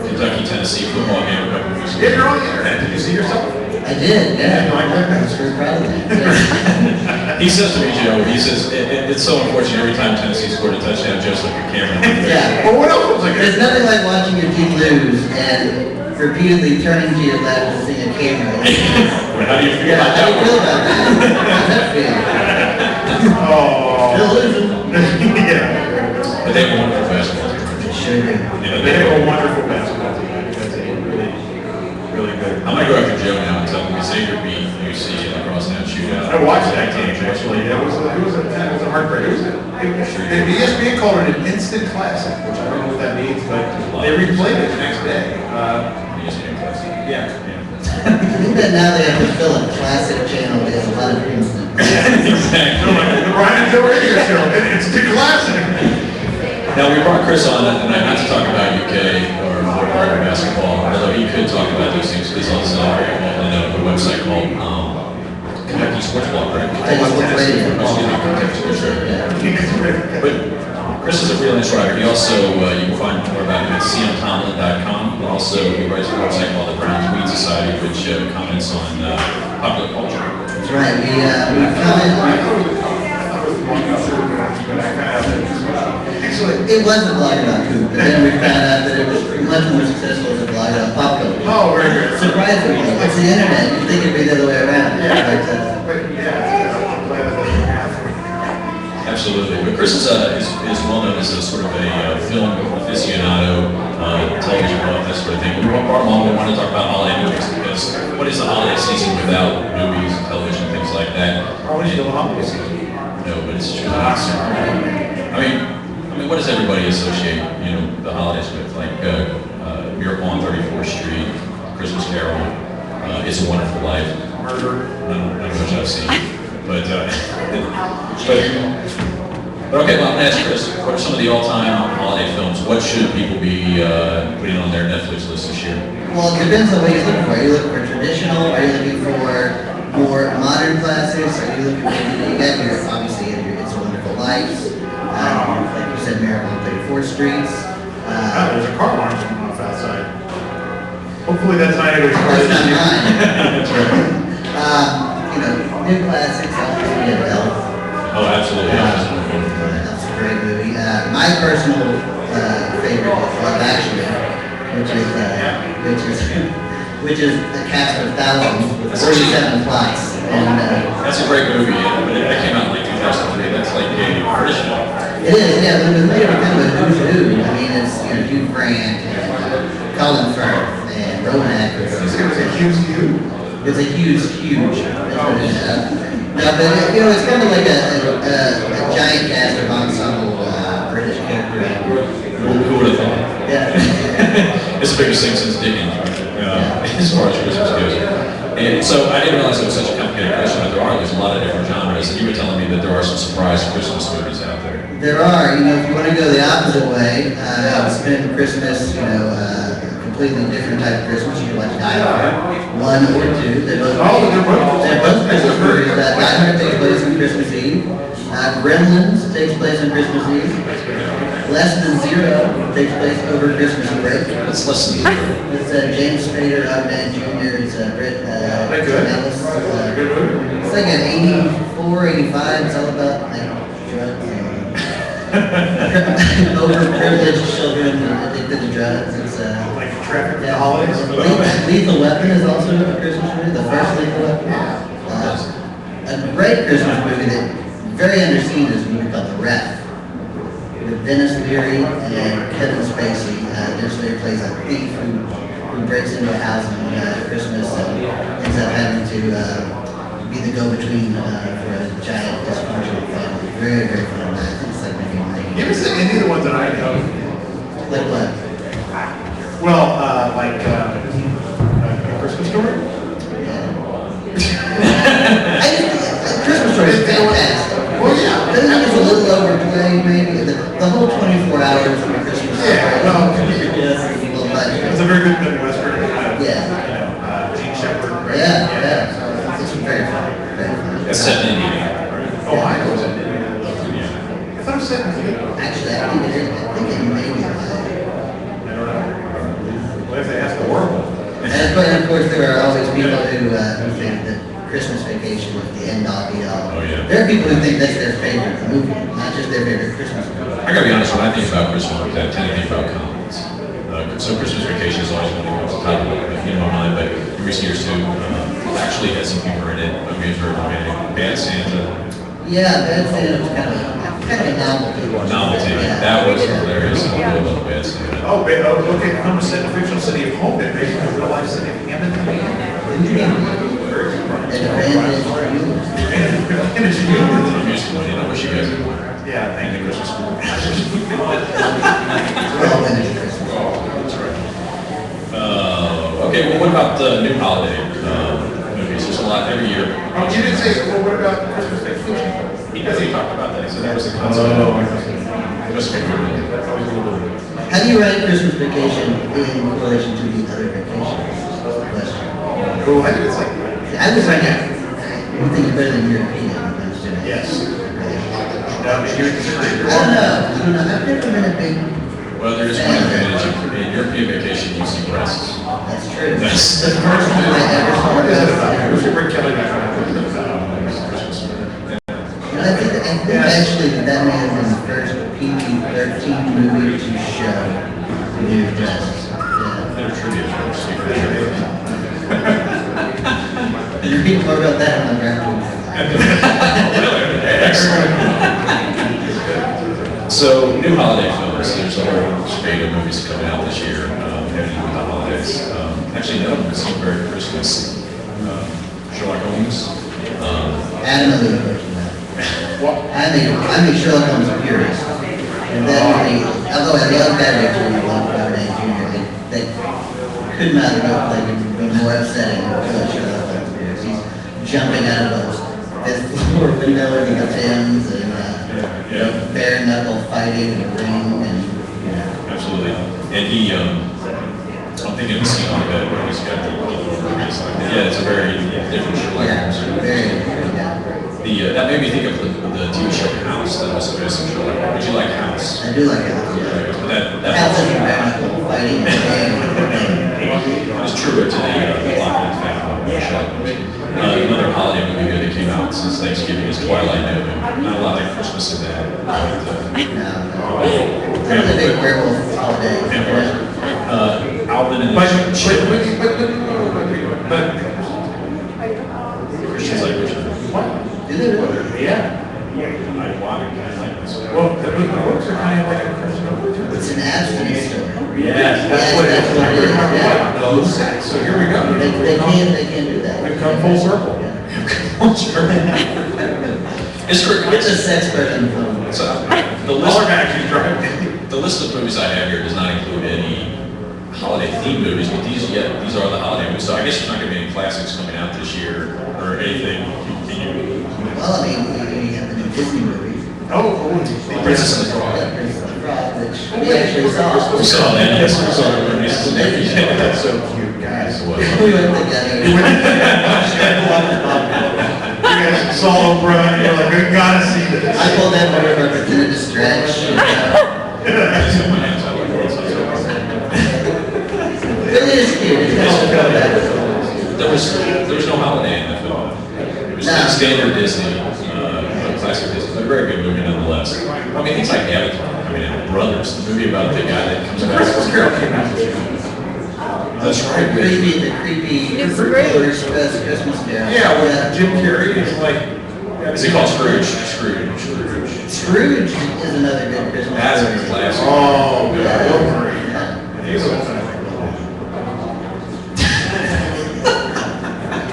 Kentucky-Tennessee football game a couple weeks ago. Yeah, you're on the internet. Did you see yourself? I did, yeah. You like that? I was very proud of that. He says to me, Joe, he says, it's so unfortunate every time Tennessee scored a touchdown, Joe's like a camera. Yeah. Well, what else was like? There's nothing like watching your team lose and repeatedly turning to your left and seeing a camera. How do you feel Yeah, about how do you that? feel about that? How's that feel? Oh. Still losing. Yeah. But they have a wonderful basketball team. Sure do. Yeah, They have a wonderful basketball team. That's really good. I'm gonna go after Joe now and tell him Xavier beat UC in the crosstown shootout. I watched that game actually. It was a heartbreak. ESPN called it an instant classic, which I don't know what that means, but they replayed it the next day. ESPN classic. Yeah. I think that now they have to fill a classic channel with a lot of instant. Exactly. The Brian and Joe radio show. It's the classic. Now, we brought Chris on tonight not to talk about UK or football or basketball, although he could talk about these things because he's on a website called Kentucky Sports Blog, right? Kentucky Sports Radio. Excuse me, Kentucky Sports Radio. But Chris is a freelance writer. He also, you can find more about him at cmtomlin.com. But also, he writes a website called the Browns Weed Society, which comments on popular culture. That's right. We comment. Actually, it was a blog about Coop, but then we found out that it was much more successful as a blog about pop culture. Oh, very good. Surprisingly, it's the internet. You'd think it'd be the other way around. Absolutely. But Chris is well known as a sort of a film aficionado, television buff, that sort of thing. But part of we want to talk about holiday movies because what is the holiday season without movies, television, things like that? How is the holiday season? No, but it's true. I mean, what does everybody associate, the holidays with? Like Miracle on 34th Street, Christmas Carol, It's a Wonderful Life. Murder. None of which I've seen. But okay, well, I'm gonna ask Chris, what are some of the all-time holiday films? What should people be putting on their Netflix list this year? Well, it depends on what you're looking for. Are you looking for traditional? Are you looking for more modern classics? Are you looking for, you got your, obviously, your It's a Wonderful Life, like you said, Miracle on 34th Street. There's a car alarm going off outside. Hopefully that's not anybody's car. That's not mine. That's right. New classics, obviously, you have Elf. Oh, absolutely. That's a great movie. My personal favorite is Love Actually, which is a cast of thousands with 37 plots. And that's a great movie, but that came out in like 2003. That's like a original. it is, yeah. It was made of kind of a who's who. I mean, it's Hugh Grant and Colin Firth and Rowan Atkinson. It was a huge. It's a huge. No, but it's kind of like a giant cast of ensemble British character actors. Who would have thought? Yeah. It's the biggest thing since Dickens, as far as Christmas goes. And so I didn't realize it was such a complicated question, but there's a lot of different genres. this, and you were telling me that there are some surprise Christmas movies out there. There are, you know, if you want to go the opposite way, spend Christmas, completely different type of Christmas, you can watch Die Hard, 1 or 2. They're both Christmas movies. Die Hard takes place on Christmas Eve. Gremlins takes place on Christmas Eve. Less Than Zero takes place over Christmas break. It's less than zero. It's James Spader, Rob Van Jr., it's Britt Ellis. It's like an 84, 85, it's all about drugs and overprivileged children addicted to drugs. It's Like traffic in the holidays? Lethal Weapon is also a Christmas movie, the first Lethal Weapon. A great Christmas movie that very underseen is a movie called The Ref, with Dennis Leary and Kevin Spacey. Dennis Leary plays a thief who breaks into a house on Christmas and ends up having to be the go-between for a giant dysfunctional family. Very, very fun. I think it's like maybe You ever seen any of the ones that I know? like what? Well, like A Christmas Story? Christmas Story is fantastic. Well, yeah. I think it's a little overplayed, maybe. The whole 24 hours of Christmas Story. Yeah, well, It's it's a very good Midwestern. Yeah. Gene Shepard. Right? Yeah. It's very fun. Very fun. It's set in Indiana. Oh, I know it's in I thought it was set in Indiana. Actually, I think it is. I think it may be. I don't know. What if they ask the world? But of course, there are always people who think that Christmas Vacation is the end all be all. Oh, yeah. There are people who think that's their favorite movie, not just their favorite Christmas movie. I gotta be honest, when I think about Christmas movies, I tend to think about comedies. So Christmas Vacation is always one that comes to top in my mind, but in recent years too, actually has some humor in it. I mean, it's very romantic. Bad Santa, Yeah, Bad Santa was kind of a novelty. novelty, Yeah. that was hilarious. I love Bad Santa. Oh, okay, I'm set in the fictional city of Hope, and maybe the real life city of Hammond. Advantage for you. Musical, I wish you guys had one. Yeah, thank you. We're all finished Christmas. Okay, well, what about the new holiday movies? There's a lot every year. Oh, you didn't say, well, what about Christmas Vacation? He talked about that, so that was the concept. It was a good movie. How do you write Christmas Vacation in relation to the other vacations? Question. Well, I think it's like, I was like, I think it's better than European. yes. No, I mean, I don't know. I've never been a big. Well, there is one advantage. In European vacation, you see breasts. That's true. That's The first time I ever saw What is it that. about? We should bring Kelly back on. I think actually that may have been the first PG-13 movie to show nude breasts. Yeah. Their trivia is You read more about that on the ground. So, new holiday films. There's a whole spate of movies coming out this year, heading into the holidays. Actually, none of them seem very Christmas. Sherlock Holmes. Adamantly opposed to that. I think Sherlock Holmes is furious. And then although I love that actually, I love Robert Downey Jr., they could not have been more upsetting than Sherlock Holmes is. He's jumping out of his floor window into the Thames and bare knuckle fighting in the ring and, Absolutely. And he, I'm thinking of the scene on the bed where he's got the yeah, it's a very different Sherlock Holmes. very, That made me think of the TV show House that also based on Sherlock Holmes. Would you like House? I do like it. But that House is bare knuckle fighting in the ring. it's truer to the Lock and family Sherlock Holmes. Another holiday movie that came out since Thanksgiving is Twilight Zone. Not a lot like Christmas in that. That was a big werewolf holiday. Alvin and But Christians like Christians. what? Do they really? Yeah. Well, the books are kind of like a Christmas movie. It's an abstinence story. Yes, that's what it is. That's what it is, yeah. Those sex. So here we go. They can't do that. We've come full circle. It's a sex version of So, All our actions drive. the list of movies I have here does not include any holiday themed movies, but these are the holiday movies. So I guess there's not going to be any classics coming out this year, or anything? Can you? Well, I mean, we have the new Disney movie. Princess and the Frog. Yeah, Princess and the Frog, which we actually saw. We saw that, yes, we saw it, nieces and nephews. That's so cute, guys. It was. We went together. You guys saw Oprah, and you're like, we gotta see this. I pulled that one over, pretended to stretch. Really is cute. It's just There was no holiday in the film. It was No. standard Disney, classic Disney, but a very good movie nonetheless. I mean, things like Avatar, I mean, Brothers, the movie about the guy that comes back. Christmas Carol came out this year. That's right. the creepy It's Christmas Carol. Yeah, with Jim Carrey, it's like. Is it called Scrooge? Scrooge. Scrooge is another good Christmas. That's a classic. Oh, yeah, Bill Murray.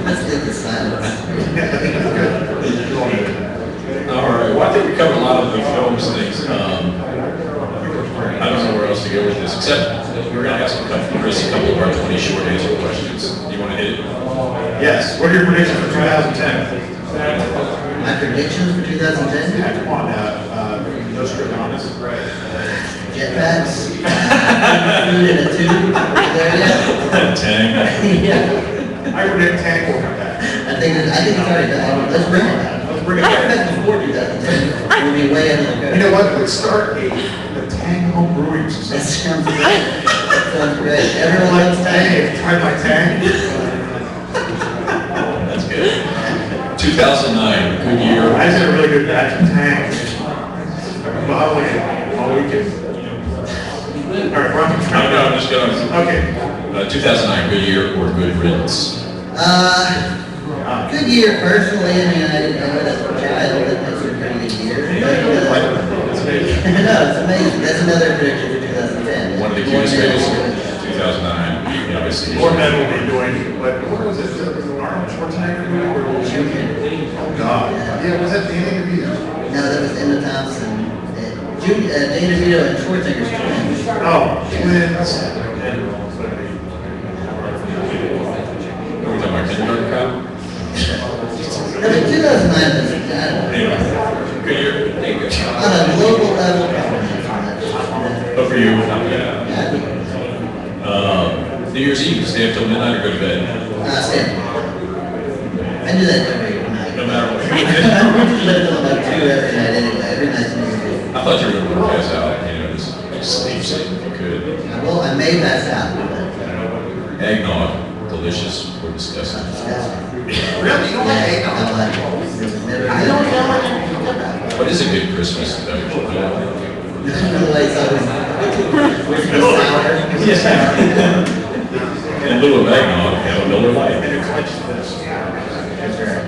Let's do the silence. All right, well, I think we covered a lot of the films things. I don't know where else to go with this, except we're going to ask Chris a couple of our 20 short answer questions. Do you want to hit it? Yes, what are your predictions for 2010? My predictions for 2010? Yeah, come on now, Nostradamus. Jetpacks. Food in a tube. There yet? Tang. Yeah. I predict Tank will come back. I think it's already done. Let's bring it back. Let's bring it I back. bet before 2010, we'll be way ahead of the curve. You know what, let's start the Tang Home Brewing That Society. sounds great. That sounds great. Everyone loves Hey, Tang. try my Tang. That's good. 2009, good year. I just had a really good batch of Tang. Bottling it all weekend. All right, we're on the No, I'm just going. Okay. 2009, good year or good riddance? Good year personally. I mean, I didn't know it as a child. That makes it a pretty good year. That's amazing. No, it's amazing. That's another prediction for 2010. One of the cutest movies of 2009. You know, obviously. More men will be doing, what was it, Arnold Schwarzenegger movie? Oh, God. Yeah, was that Danny DeVito? No, that was Emma Thompson. Danny DeVito and Schwarzenegger's twins. Oh, twins. Are we talking about Kindergarten Cop? No, but 2009 was, Anyway, good year. There you go. on a global level, probably But for you, not bad. not New Year's Eve, stay up till midnight or go to bed? Sam. I do that every night. No matter what. I usually live till about 2 every night anyway. Every night's New Year's Eve. I thought you were going to pass out, you know, just sleep if you could. Well, I may pass out, but Eggnog, delicious or disgusting? disgusting. Really? You don't like I eggnog? don't like it. Never I don't know what you're talking about. What is a good Christmas beverage? Otherwise, I was sour. In lieu of eggnog, have a Miller Lite. And it's like this. That's right.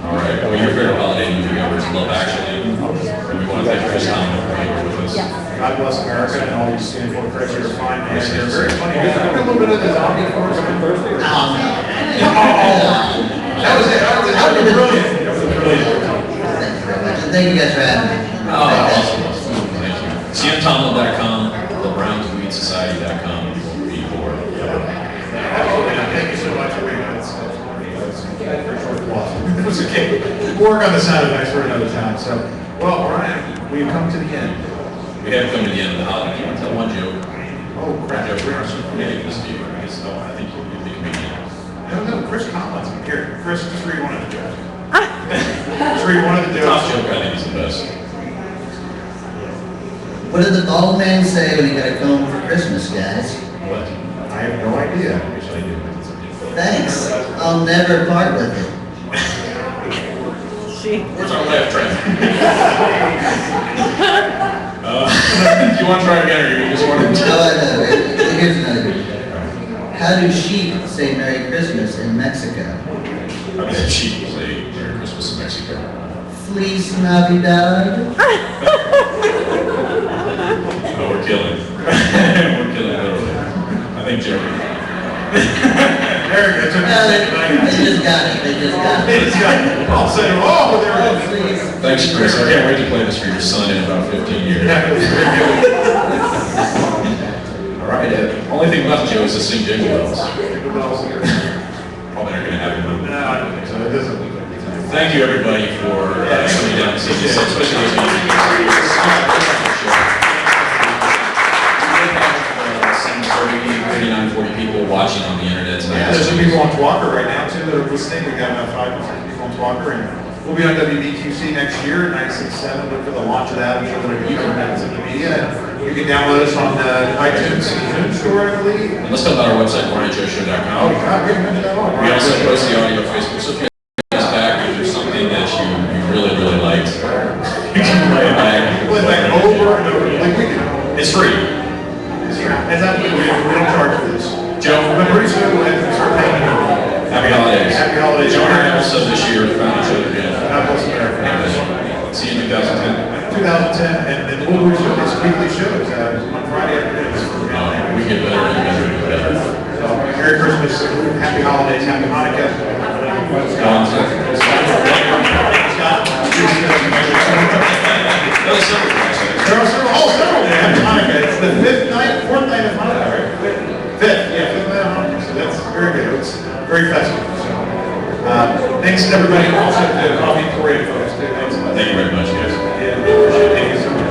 All right, well, your favorite holiday movie ever is Love Actually. And we want to thank Chris Tomlin for being here with us. God bless America and all you stand for. Chris, you're a fine man. You're very funny. Did you a little bit of the zombie force on Thursday? Oh, no. That was it. That was brilliant. That was brilliant. Thank you very much. And thank you guys for having me. Oh, awesome. Thank you. CMTomlin.com, LeBrownTweedSociety.com will be for. Thank you so much for being on this. It was okay. We'll work on the sound effects for another time. So, well, Brian, we've come to the end. We have come to the end of the holiday. You want to tell one joke? Oh, crap. Joke. We're going this to you. I think you'd be comedian. No, Chris Collins. Here, Chris, just read one of the jokes. Just read one of the Top jokes. joke, I think, is the best. What did the bald man say when he got a comb for Christmas, guys? What? I have no idea. Actually, I do. Thanks. I'll never part with it. Where's our laugh track? Do you want to try again, or you just want to? No, I know. Here's another good. How do sheep say Merry Christmas in Mexico? How does a sheep say Merry Christmas in Mexico? Feliz Navidad. Oh, we're killing. We're killing literally. I think Jerry. There we go. Well, they just got it. They just got it. It's got, I'll say, oh, there it is. Please. Thanks, Chris. I can't wait to play this for your son in about 15 years. Yeah, it was very good. All right. Only thing left, Joe, is to sing Jingle Bells. All probably not going to have a movement. No, I don't think so. It doesn't. Thank you, everybody, for coming down to see this, especially those of you. We have some 39, 40 people watching on the internet tonight. There's some people on Twitter right now too that are listening. We got about 5 people on Twitter, and we'll be on WBQC next year, 96.7. Look for the launch of that. I'm sure that you can have some media. You can download us on iTunes Store, I believe. And let's talk about our website, Oh, morningshow.com. God, we mentioned that one. We also post the audio on Facebook. So if you guys back, if there's something that you really, really liked, you can play it back. Play it back over and over, like we do. It's free. And that's, we don't charge for this. Joe, But pretty soon we'll have to start paying. happy holidays. Happy holidays. Join our episode this year. Found each other again. God bless America. See you in 2010. 2010, and then we'll resume these weekly shows on Friday afternoons. We get better and better and better. So, Merry Christmas, Happy Holidays, Happy Hanukkah. Don, There are several days of Hanukkah. It's the fourth night of Hanukkah, right? Fifth night of Hanukkah. So that's very good. It's very festive. So, thanks to everybody, also to the Coffee Parade folks. Thanks. Thank you very much, guys. Yeah, we appreciate it. Thank you so much.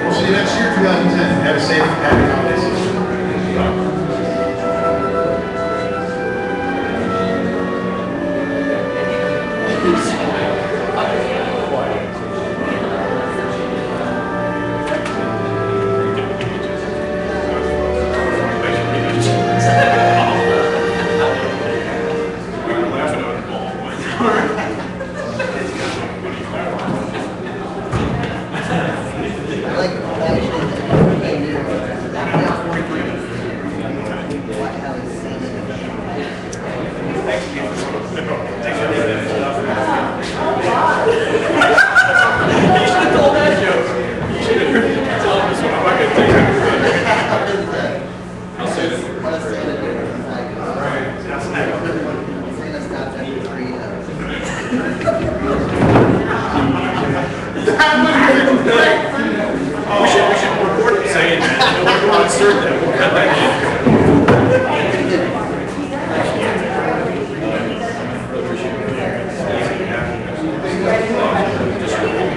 We'll see you next year, 2010. Have a safe, happy holiday season.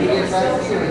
Yes, I see.